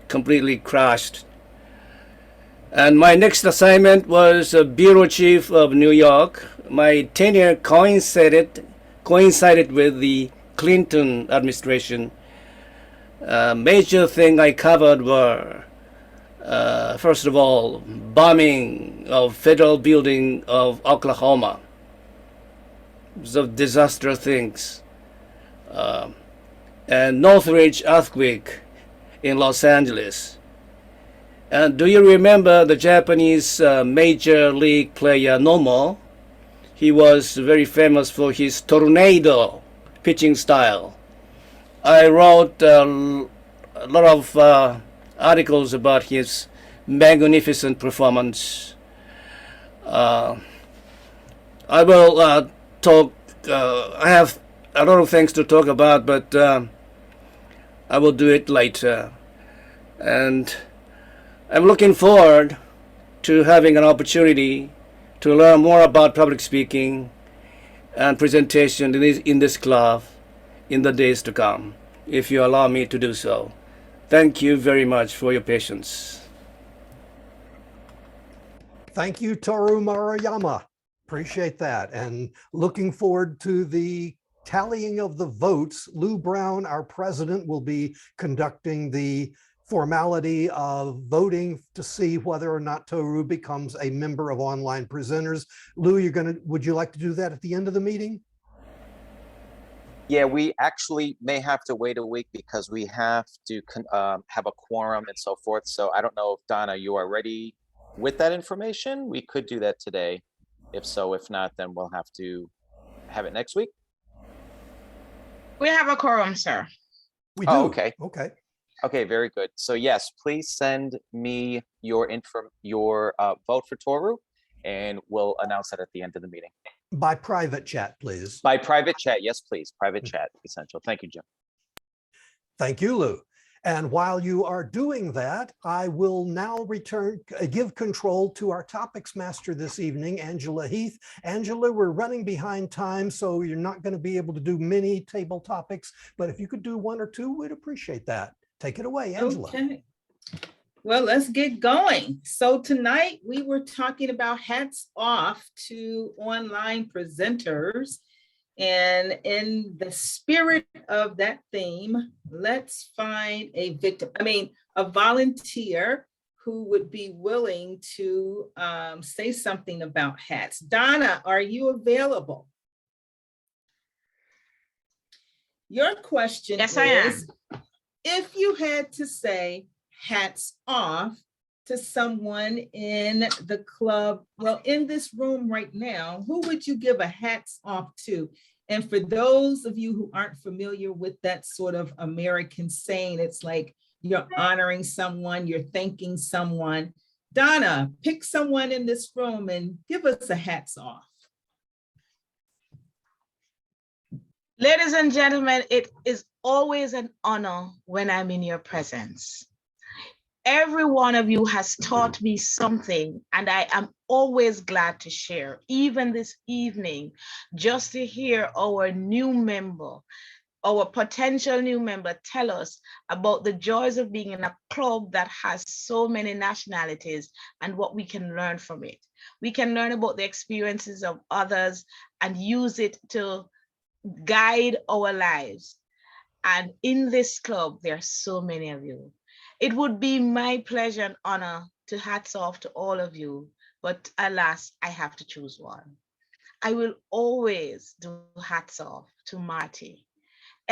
completely crashed. And my next assignment was bureau chief of New York. My tenure coincided with the Clinton administration. Major thing I covered were, first of all, bombing of federal building of Oklahoma. So disaster things. And Northridge earthquake in Los Angeles. And do you remember the Japanese major league player Nomo? He was very famous for his tornado pitching style. I wrote a lot of articles about his magnificent performance. I will talk, I have a lot of things to talk about, but I will do it later. And I'm looking forward to having an opportunity to learn more about public speaking and presentation in this club in the days to come, if you allow me to do so. Thank you very much for your patience. Thank you, Toru Maruyama. Appreciate that. And looking forward to the tallying of the votes. Lou Brown, our president, will be conducting the formality of voting to see whether or not Toru becomes a member of Online Presenters. Lou, would you like to do that at the end of the meeting? Yeah, we actually may have to wait a week because we have to have a quorum and so forth. So I don't know if Donna, you are ready with that information. We could do that today. If so, if not, then we'll have to have it next week. We have a quorum, sir. We do. Oh, okay. Okay. Okay, very good. So yes, please send me your vote for Toru, and we'll announce that at the end of the meeting. By private chat, please. By private chat, yes, please. Private chat, essential. Thank you, Jim. Thank you, Lou. And while you are doing that, I will now give control to our topics master this evening, Angela Heath. Angela, we're running behind time, so you're not going to be able to do many table topics, but if you could do one or two, we'd appreciate that. Take it away, Angela. Okay. Well, let's get going. So tonight we were talking about hats off to online presenters. And in the spirit of that theme, let's find a volunteer who would be willing to say something about hats. Donna, are you available? Your question Yes, I am. is, if you had to say hats off to someone in the club, well, in this room right now, who would you give a hats off to? And for those of you who aren't familiar with that sort of American saying, it's like you're honoring someone, you're thanking someone. Donna, pick someone in this room and give us a hats off. Ladies and gentlemen, it is always an honor when I'm in your presence. Every one of you has taught me something, and I am always glad to share, even this evening, just to hear our new member, our potential new member tell us about the joys of being in a club that has so many nationalities and what we can learn from it. We can learn about the experiences of others and use it to guide our lives. And in this club, there are so many of you. It would be my pleasure and honor to hats off to all of you, but alas, I have to choose one. I will always do hats off to Marty.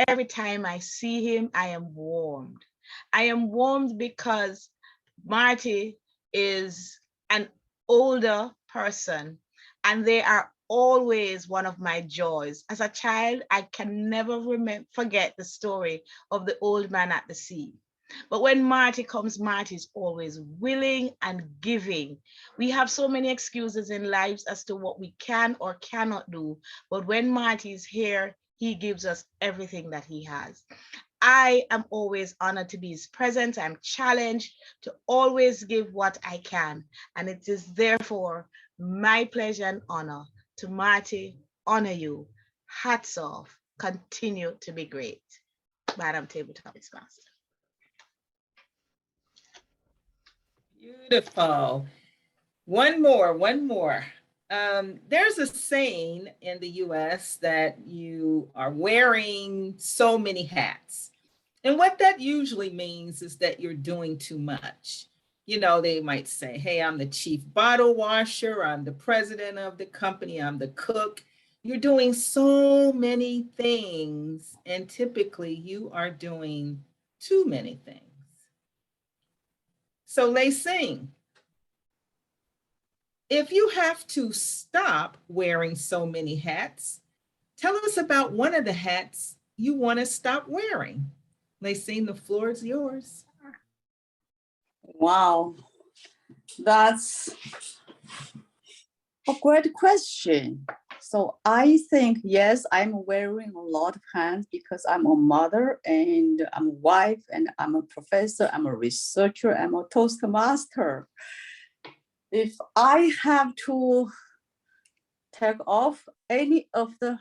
Every time I see him, I am warmed. I am warmed because Marty is an older person, and they are always one of my joys. As a child, I can never forget the story of the old man at the sea. But when Marty comes, Marty is always willing and giving. We have so many excuses in lives as to what we can or cannot do. But when Marty is here, he gives us everything that he has. I am always honored to be his presence. I'm challenged to always give what I can. And it is therefore my pleasure and honor to Marty, honor you. Hats off. Continue to be great. Madam Table Topics Master. Beautiful. One more. There's a saying in the US that you are wearing so many hats. And what that usually means is that you're doing too much. You know, they might say, hey, I'm the chief bottle washer, I'm the president of the company, I'm the cook. You're doing so many things, and typically you are doing too many things. So Lei Sing, if you have to stop wearing so many hats, tell us about one of the hats you want to stop wearing. Lei Sing, the floor is yours. Wow, that's a great question. So I think, yes, I'm wearing a lot of hats because I'm a mother and I'm a wife and I'm a professor, I'm a researcher, I'm a Toastmaster. If I have to take off any of the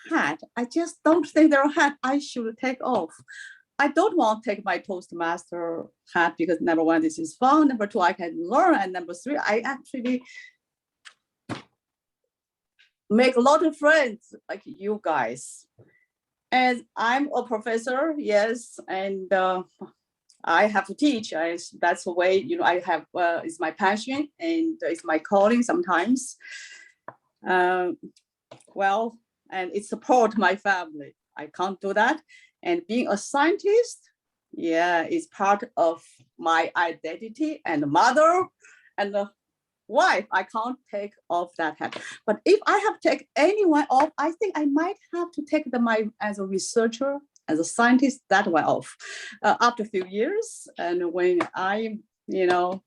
hat, I just don't think there are hats I should take off. I don't want to take my Toastmaster hat because number one, this is fun. Number two, I can learn. And number three, I actually make a lot of friends like you guys. And I'm a professor, yes, and I have to teach. That's the way, you know, I have, it's my passion and it's my calling sometimes. Well, and it supports my family. I can't do that. And being a scientist, yeah, is part of my identity and mother and wife. I can't take off that hat. But if I have to take anyone off, I think I might have to take as a researcher, as a scientist, that one off. After a few years, and when I'm, you know,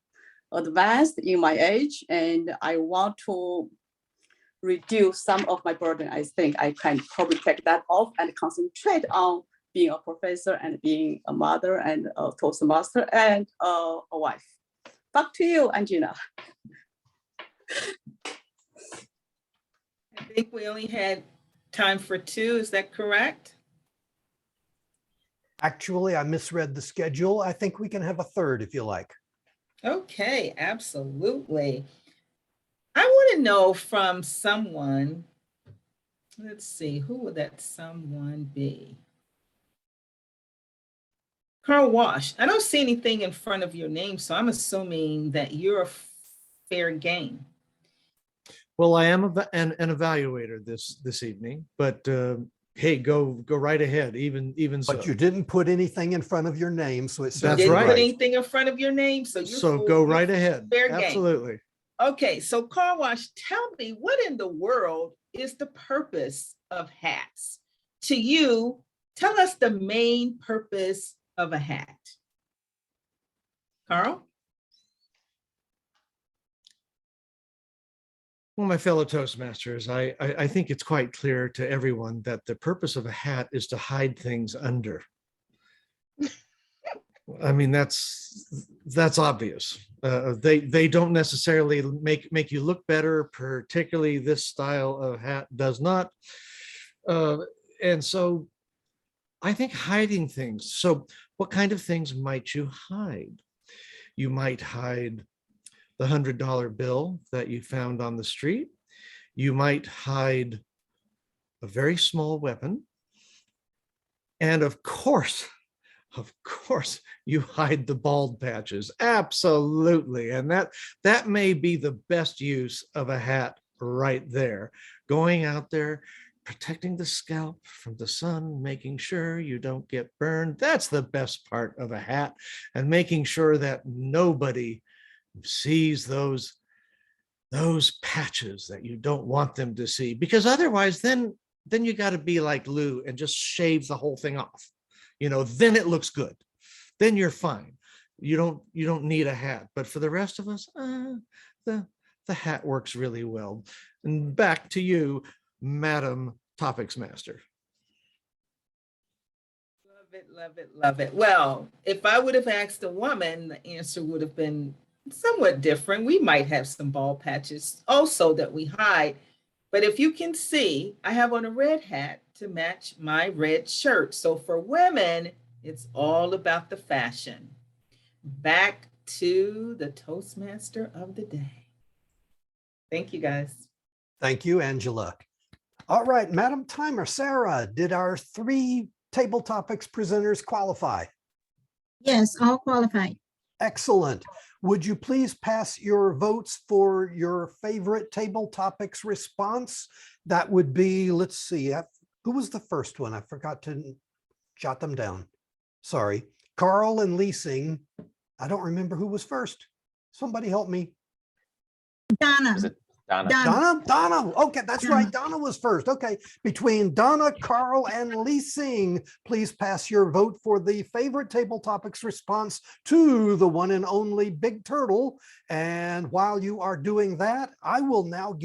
advanced in my age, and I want to reduce some of my burden, I think I can probably take that off and concentrate on being a professor and being a mother and a Toastmaster and a wife. Back to you, Angela. I think we only had time for two, is that correct? Actually, I misread the schedule. I think we can have a third if you like. Okay, absolutely. I want to know from someone, let's see, who would that someone be? Carl Wash, I don't see anything in front of your name, so I'm assuming that you're fair game. Well, I am an evaluator this evening, but hey, go right ahead. Even so. But you didn't put anything in front of your name, so it's. That's Didn't right. put anything in front of your name, so you're So go right ahead. fair game. Absolutely. Okay, so Car Wash, tell me, what in the world is the purpose of hats? To you, tell us the main purpose of a hat. Carl? Well, my fellow Toastmasters, I think it's quite clear to everyone that the purpose of a hat is to hide things under. I mean, that's obvious. They don't necessarily make you look better, particularly this style of hat does not. And so I think hiding things. So what kind of things might you hide? You might hide the $100 bill that you found on the street. You might hide a very small weapon. And of course, you hide the bald patches. Absolutely. And that may be the best use of a hat right there. Going out there, protecting the scalp from the sun, making sure you don't get burned. That's the best part of a hat, and making sure that nobody sees those patches that you don't want them to see, because otherwise then you got to be like Lou and just shave the whole thing off. Then it looks good. Then you're fine. You don't need a hat. But for the rest of us, the hat works really well. And back to you, Madam Topics Master. Love it, love it, love it. Well, if I would have asked a woman, the answer would have been somewhat different. We might have some bald patches also that we hide. But if you can see, I have on a red hat to match my red shirt. So for women, it's all about the fashion. Back to the Toastmaster of the day. Thank you, guys. Thank you, Angela. All right, Madam Timer, Sarah, did our 3 table topics presenters qualify? Yes, all qualified. Excellent. Would you please pass your votes for your favorite table topics response? That would be, let's see, who was the first one? I forgot to jot them down. Sorry. Carl and leasing. I don't remember who was first. Somebody help me. Donna. Is it Donna? Donna. Okay, that's right. Donna was first. Okay, between Donna, Carl, and leasing, please pass your vote for the favorite table topics response to the one and only Big Turtle. And while you are doing that, I will now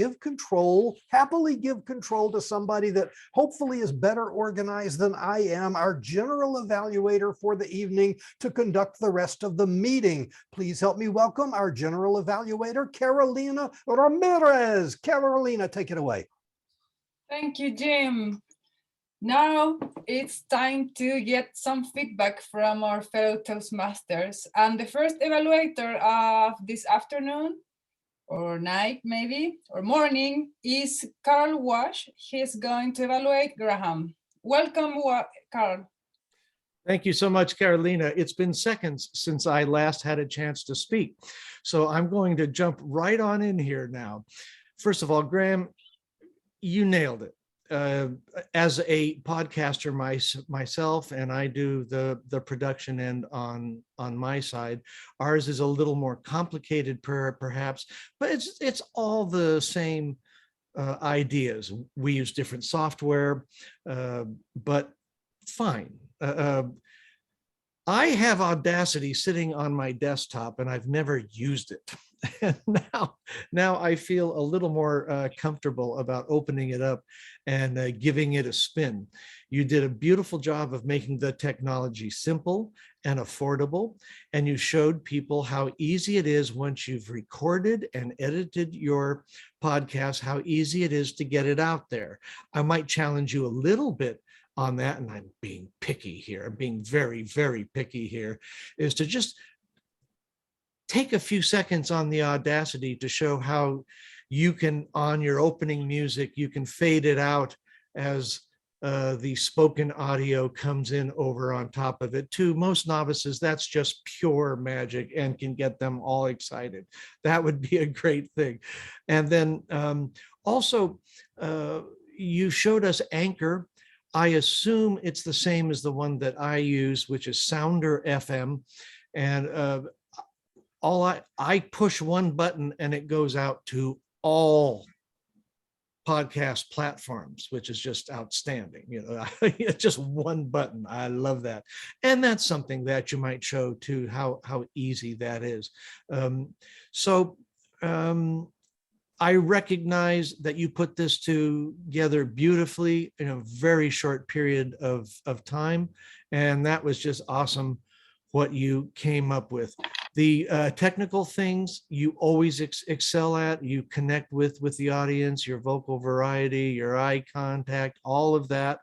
happily give control to somebody that hopefully is better organized than I am, our general evaluator for the evening, to conduct the rest of the meeting. Please help me welcome our general evaluator, Carolina Ramirez. Carolina, take it away. Thank you, Jim. Now it's time to get some feedback from our fellow Toastmasters. And the first evaluator of this afternoon, or night maybe, or morning, is Carl Wash. He's going to evaluate Graham. Welcome, Carl. Thank you so much, Carolina. It's been seconds since I last had a chance to speak, so I'm going to jump right on in here now. First of all, Graham, you nailed it. As a podcaster myself, and I do the production end on my side, ours is a little more complicated perhaps, but it's all the same ideas. We use different software, but fine. I have Audacity sitting on my desktop and I've never used it. And now I feel a little more comfortable about opening it up and giving it a spin. You did a beautiful job of making the technology simple and affordable, and you showed people how easy it is once you've recorded and edited your podcast, how easy it is to get it out there. I might challenge you a little bit on that, and I'm being picky here, I'm being very, very picky here, is to just take a few seconds on the Audacity to show how you can, on your opening music, you can fade it out as the spoken audio comes in over on top of it. To most novices, that's just pure magic and can get them all excited. That would be a great thing. And then also, you showed us Anchor. I assume it's the same as the one that I use, which is Sounder FM. And I push one button and it goes out to all podcast platforms, which is just outstanding. It's just one button. I love that. And that's something that you might show too, how easy that is. I recognize that you put this together beautifully in a very short period of time. And that was just awesome what you came up with. The technical things you always excel at. You connect with the audience, your vocal variety, your eye contact, all of that.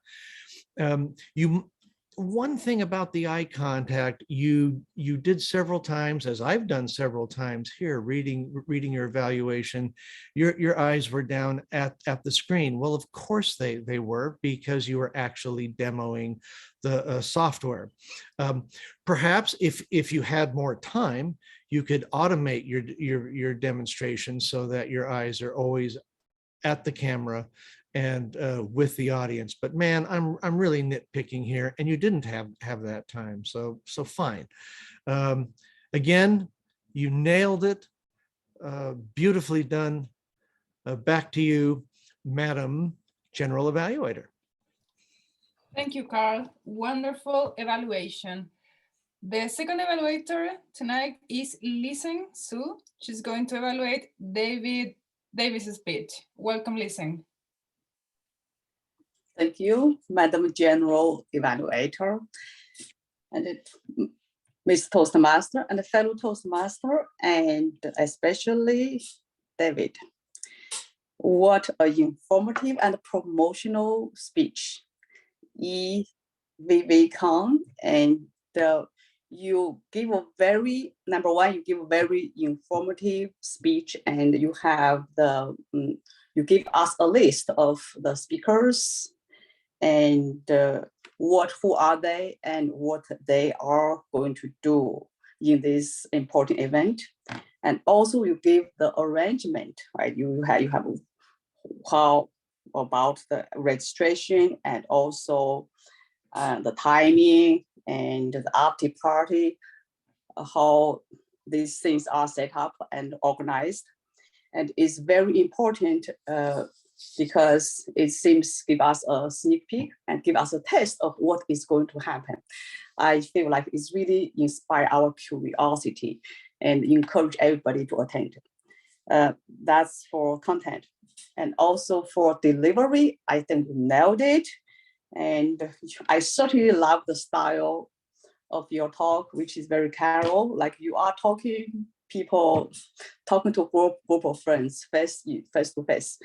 One thing about the eye contact, you did several times, as I've done several times here, reading your evaluation, your eyes were down at the screen. Well, of course they were, because you were actually demoing the software. Perhaps if you had more time, you could automate your demonstration so that your eyes are always at the camera and with the audience. But man, I'm really nitpicking here, and you didn't have that time, so fine. Again, you nailed it. Beautifully done. Back to you, Madam General Evaluator. Thank you, Carl. Wonderful evaluation. The second evaluator tonight is Listen Su. She's going to evaluate Davis' speech. Welcome, Listen. Thank you, Madam General Evaluator, and Ms. Toastmaster and fellow Toastmaster, and especially David. What an informative and promotional speech. EVV Khan, and you give a very, number one, you give a very informative speech, and you have you give us a list of the speakers and who are they and what they are going to do in this important event. And also you give the arrangement, right? You have how about the registration, and also the timing and the after party, how these things are set up and organized. And it's very important because it seems give us a sneak peek and give us a taste of what is going to happen. I feel like it's really inspire our curiosity and encourage everybody to attend. That's for content. And also for delivery, I think you nailed it. And I certainly love the style of your talk, which is very casual, like you are talking to a group of friends face to face,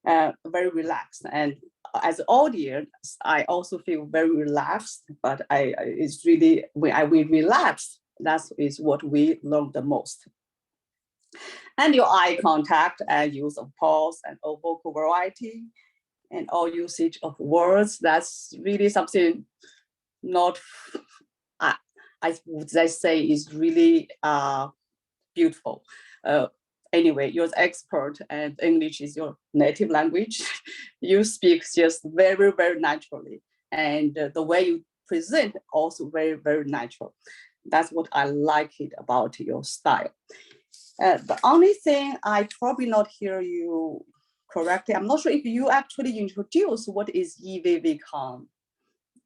very relaxed. And as an audience, I also feel very relaxed, but it's really, when we relax, that is what we learn the most. And your eye contact and use of pause and vocal variety and all usage of words, that's really something not, I would say is really beautiful. Anyway, you're an expert and English is your native language. You speak just very, very naturally. And the way you present also very, very natural. That's what I like it about your style. The only thing I probably not hear you correctly, I'm not sure if you actually introduce what is EVVCon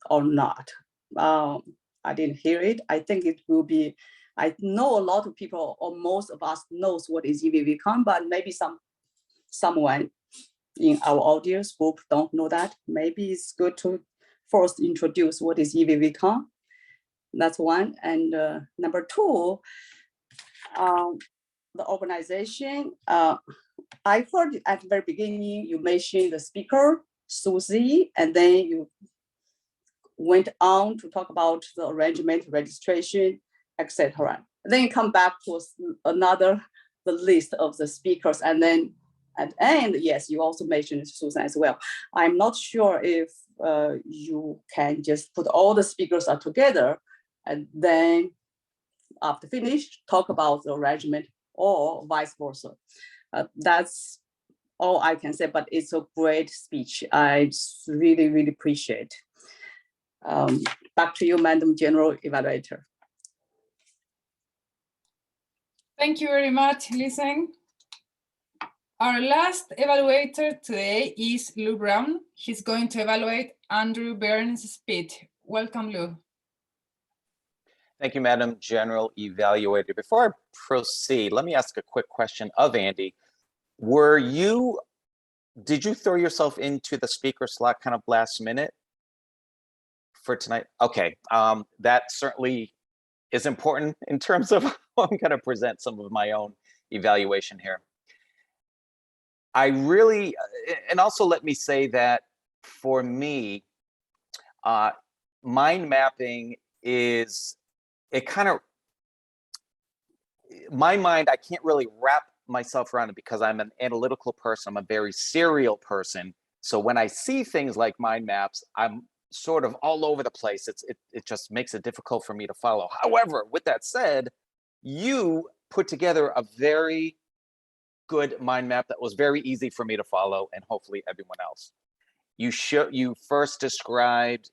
or not. I didn't hear it. I think it will be, I know a lot of people, or most of us knows what is EVVCon, but maybe someone in our audience group don't know that. Maybe it's good to first introduce what is EVVCon. That's one. And number two, the organization. I heard at the very beginning, you mentioned the speaker, Susie, and then you went on to talk about the arrangement, registration, etc. Then you come back to the list of the speakers, and then at the end, yes, you also mentioned Susan as well. I'm not sure if you can just put all the speakers together, and then after finish, talk about the arrangement, or vice versa. That's all I can say, but it's a great speech. I really, really appreciate. Back to you, Madam General Evaluator. Thank you very much, Lisen. Our last evaluator today is Lou Brown. He's going to evaluate Andrew Byrne's speech. Welcome, Lou. Thank you, Madam General Evaluator. Before I proceed, let me ask a quick question of Andy. Did you throw yourself into the speaker slot kind of last minute for tonight? Okay, that certainly is important in terms of how I'm going to present some of my own evaluation here. I really, and also let me say that for me, mind mapping is, it kind of, my mind, I can't really wrap myself around it because I'm an analytical person. I'm a very serial person. So when I see things like mind maps, I'm sort of all over the place. It just makes it difficult for me to follow. However, with that said, you put together a very good mind map that was very easy for me to follow, and hopefully everyone else. You first described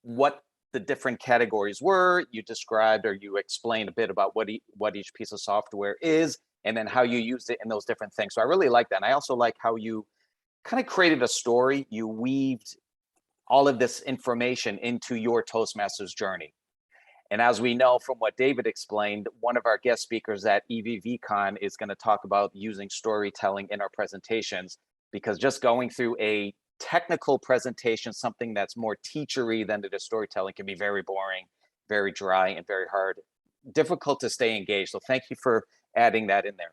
what the different categories were. You described, or you explained a bit about what each piece of software is, and then how you used it in those different things. So I really like that. And I also like how you kind of created a story. You weaved all of this information into your Toastmasters journey. And as we know from what David explained, one of our guest speakers at EVVCon is going to talk about using storytelling in our presentations, because just going through a technical presentation, something that's more teachery than it is storytelling, can be very boring, very dry, and very hard, difficult to stay engaged. So thank you for adding that in there.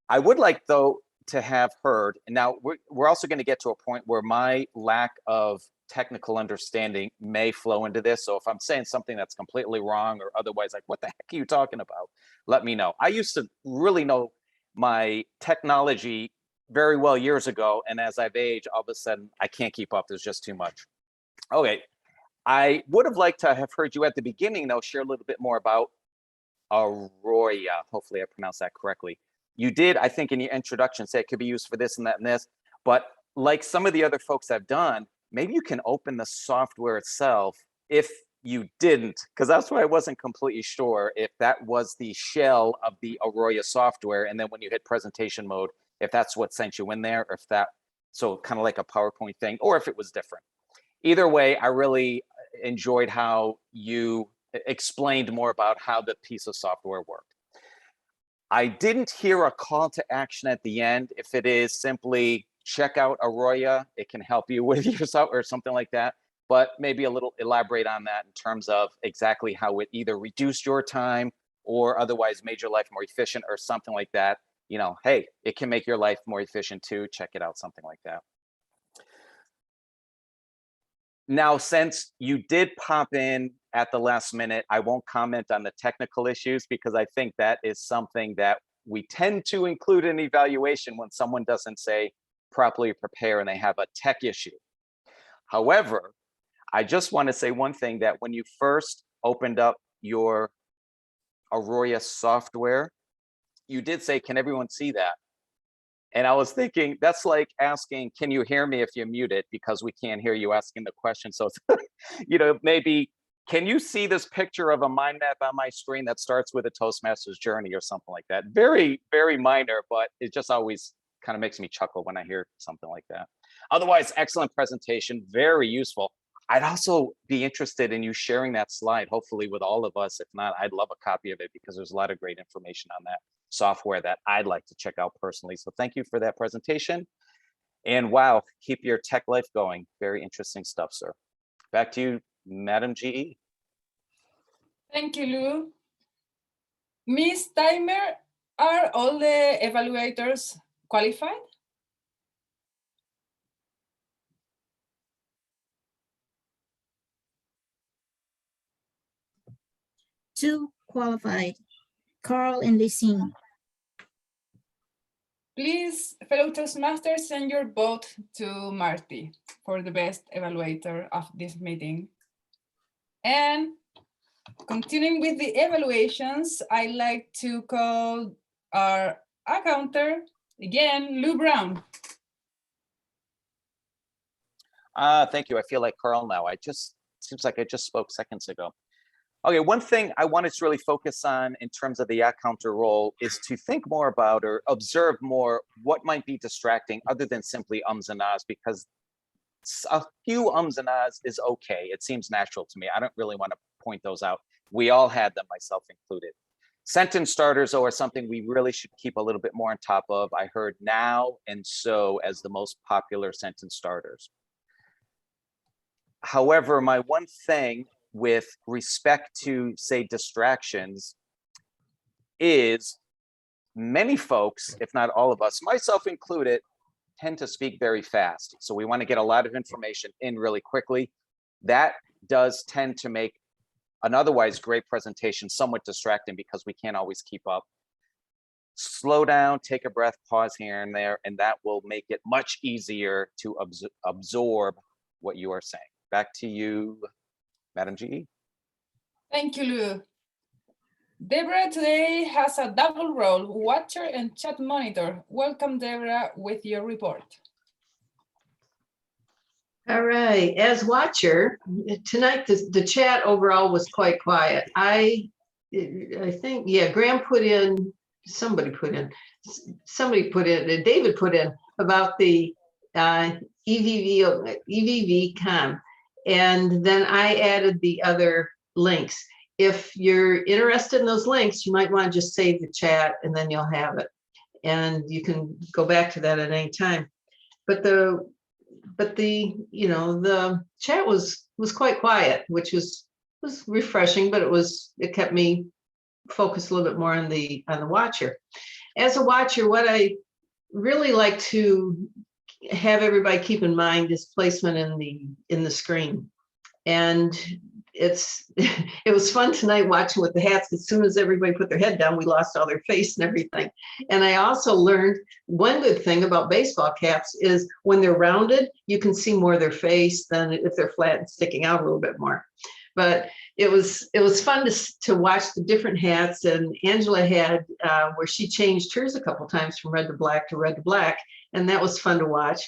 I would like, though, to have heard, and now we're also going to get to a point where my lack of technical understanding may flow into this. So if I'm saying something that's completely wrong or otherwise, like, what the heck are you talking about? Let me know. I used to really know my technology very well years ago. And as I've aged, all of a sudden, I can't keep up. There's just too much. Okay. I would have liked to have heard you at the beginning, though, share a little bit more about Arroya. Hopefully I pronounced that correctly. You did, I think, in your introduction, say it could be used for this and that and this. But like some of the other folks have done, maybe you can open the software itself if you didn't, because that's why I wasn't completely sure if that was the shell of the Arroya software. And then when you hit presentation mode, if that's what sent you in there, or if that, so kind of like a PowerPoint thing, or if it was different. Either way, I really enjoyed how you explained more about how the piece of software worked. I didn't hear a call to action at the end. If it is simply check out Arroya, it can help you with yourself or something like that, but maybe a little elaborate on that in terms of exactly how it either reduced your time or otherwise made your life more efficient or something like that. You know, hey, it can make your life more efficient too. Check it out, something like that. Now, since you did pop in at the last minute, I won't comment on the technical issues because I think that is something that we tend to include in evaluation when someone doesn't say properly prepare and they have a tech issue. However, I just want to say one thing, that when you first opened up your Arroya software, you did say, can everyone see that? And I was thinking, that's like asking, can you hear me if you're muted? Because we can't hear you asking the question. So, you know, maybe, can you see this picture of a mind map on my screen that starts with a Toastmasters journey or something like that? Very, very minor, but it just always kind of makes me chuckle when I hear something like that. Otherwise, excellent presentation, very useful. I'd also be interested in you sharing that slide, hopefully with all of us. If not, I'd love a copy of it because there's a lot of great information on that software that I'd like to check out personally. So thank you for that presentation. And wow, keep your tech life going. Very interesting stuff, sir. Back to you, Madam GE. Thank you, Lou. Ms. Timer, are all the evaluators qualified? Two qualified, Carl and Lissine. Please, fellow Toastmasters, send your vote to Marty for the best evaluator of this meeting. And continuing with the evaluations, I'd like to call our accountant, Again, Lou Brown. Thank you. I feel like Carl now. Seems like I just spoke seconds ago. Okay, one thing I wanted to really focus on in terms of the counter role is to think more about or observe more what might be distracting other than simply ums and ahs, because a few ums and ahs is okay. It seems natural to me. I don't really want to point those out. We all had them, myself included. Sentence starters are something we really should keep a little bit more on top of. I heard now and so as the most popular sentence starters. However, my one thing with respect to, say, distractions is many folks, if not all of us, myself included, tend to speak very fast. So we want to get a lot of information in really quickly. That does tend to make an otherwise great presentation somewhat distracting because we can't always keep up. Slow down, take a breath, pause here and there, and that will make it much easier to absorb what you are saying. Back to you, Madam GE. Thank you, Lou. Deborah today has a double role, watcher and chat monitor. Welcome, Deborah, with your report. All right, as watcher, tonight the chat overall was quite quiet. I think, yeah, Graham put in, David put in about the EVV com, and then I added the other links. If you're interested in those links, you might want to just save the chat and then you'll have it. And you can go back to that at any time. But the chat was quite quiet, which was refreshing, but it kept me focused a little bit more on the watcher. As a watcher, what I really like to have everybody keep in mind is placement in the screen. And it was fun tonight watching with the hats. As soon as everybody put their head down, we lost all their face and everything. And I also learned one good thing about baseball caps is when they're rounded, you can see more of their face than if they're flat and sticking out a little bit more. But it was fun to watch the different hats. And Angela had where she changed hers a couple times from red to black to red to black, and that was fun to watch.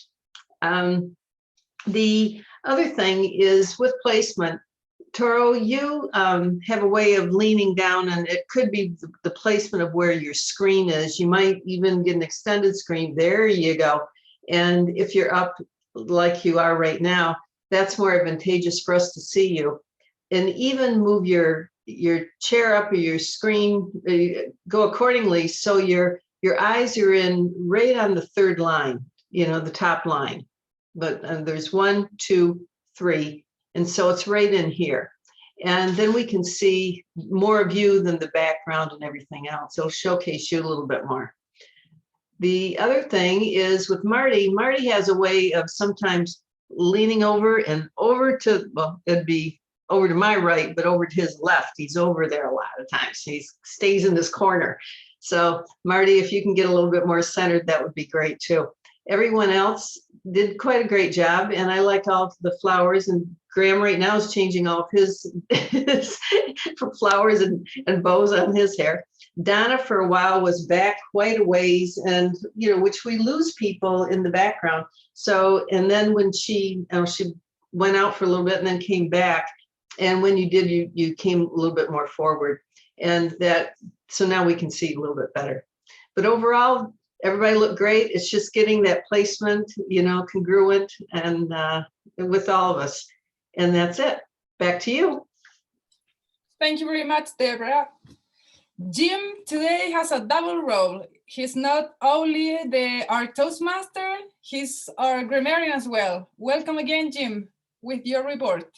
The other thing is with placement. Toro, you have a way of leaning down, and it could be the placement of where your screen is. You might even get an extended screen. There you go. And if you're up like you are right now, that's more advantageous for us to see you. And even move your chair up or your screen, go accordingly so your eyes are in right on the third line, the top line. But there's 1, 2, 3. And so it's right in here. And then we can see more of you than the background and everything else. It'll showcase you a little bit more. The other thing is with Marty has a way of sometimes leaning over and over to, well, it'd be over to my right, but over to his left. He's over there a lot of times. He stays in this corner. So Marty, if you can get a little bit more centered, that would be great too. Everyone else did quite a great job, and I like all the flowers, and Graham right now is changing all of his flowers and bows on his hair. Donna for a while was back quite a ways, and which we lose people in the background. So, and then when she went out for a little bit and then came back, and when you did, you came a little bit more forward, and so now we can see a little bit better. But overall, everybody looked great. It's just getting that placement, congruent and with all of us. And that's it. Back to you. Thank you very much, Deborah. Jim today has a double role. He's not only our Toastmaster, he's our grammarian as well. Welcome again, Jim, with your report.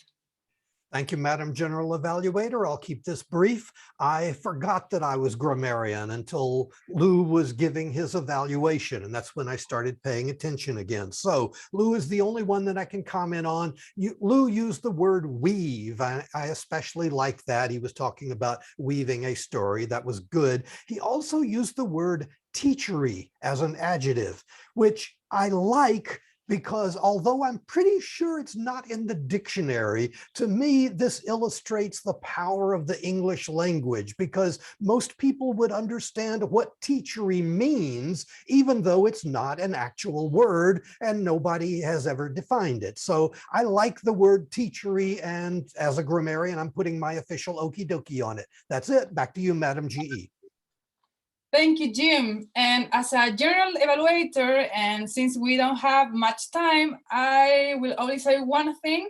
Thank you, Madam General Evaluator. I'll keep this brief. I forgot that I was grammarian until Lou was giving his evaluation, and that's when I started paying attention again. So Lou is the only one that I can comment on. Lou used the word weave. I especially like that. He was talking about weaving a story. That was good. He also used the word teachery as an adjective, which I like, because although I'm pretty sure it's not in the dictionary, to me, this illustrates the power of the English language, because most people would understand what teachery means, even though it's not an actual word and nobody has ever defined it. So I like the word teachery, and as a grammarian, I'm putting my official okie dokie on it. That's it. Back to you, Madam GE. Thank you, Jim. And as a general evaluator, and since we don't have much time, I will only say one thing.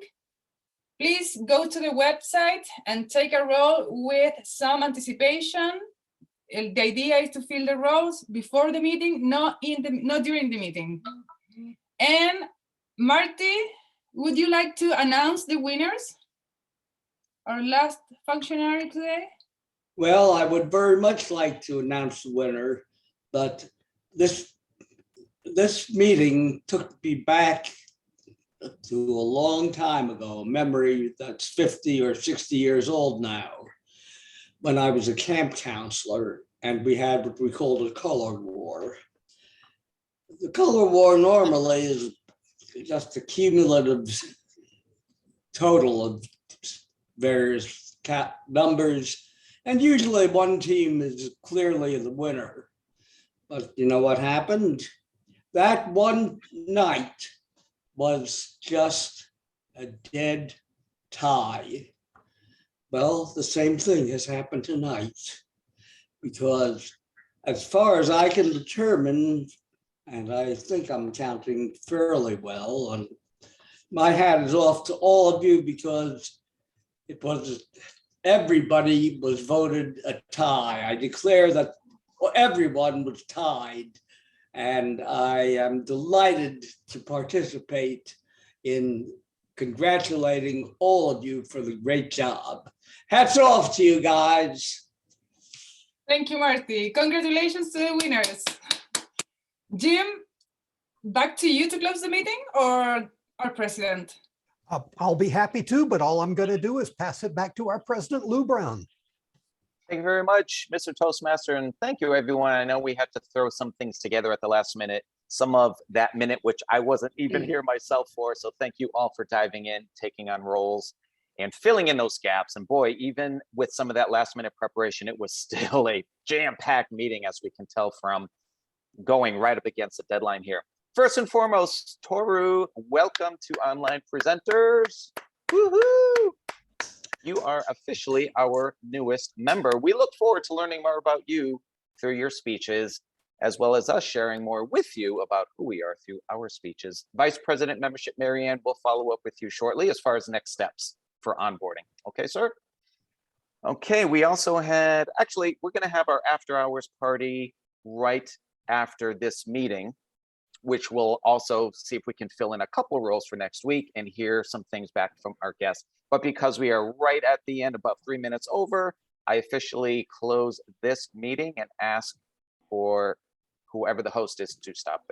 Please go to the website and take a role with some anticipation. The idea is to fill the roles before the meeting, not during the meeting. And Marty, would you like to announce the winners? Our last functionary today? Well, I would very much like to announce the winner, but this meeting took me back to a long time ago, a memory that's 50 or 60 years old now, when I was a camp counselor and we had what we called a color war. The color war normally is just a cumulative total of various numbers, and usually one team is clearly the winner. But you know what happened? That one night was just a dead tie. Well, the same thing has happened tonight, because as far as I can determine, and I think I'm counting fairly well, and my hat is off to all of you, because it was, everybody was voted a tie. I declare that everyone was tied, and I am delighted to participate in congratulating all of you for the great job. Hats off to you guys. Thank you, Marty. Congratulations to the winners. Jim, back to you to close the meeting, or our president? I'll be happy to, but all I'm going to do is pass it back to our president, Lou Brown. Thank you very much, Mr. Toastmaster, and thank you, everyone. I know we had to throw some things together at the last minute, some of that minute, which I wasn't even here myself for. So thank you all for diving in, taking on roles, and filling in those gaps. And boy, even with some of that last minute preparation, it was still a jam-packed meeting, as we can tell from going right up against the deadline here. First and foremost, Toru, welcome to Online Presenters. Woohoo! You are officially our newest member. We look forward to learning more about you through your speeches, as well as us sharing more with you about who we are through our speeches. Vice President Membership Marianne will follow up with you shortly as far as next steps for onboarding. Okay, sir? Okay, we also had, actually, we're gonna have our after hours party right after this meeting, which will also see if we can fill in a couple of roles for next week and hear some things back from our guests. But because we are right at the end, about 3 minutes over, I officially close this meeting and ask for whoever the host is to stop the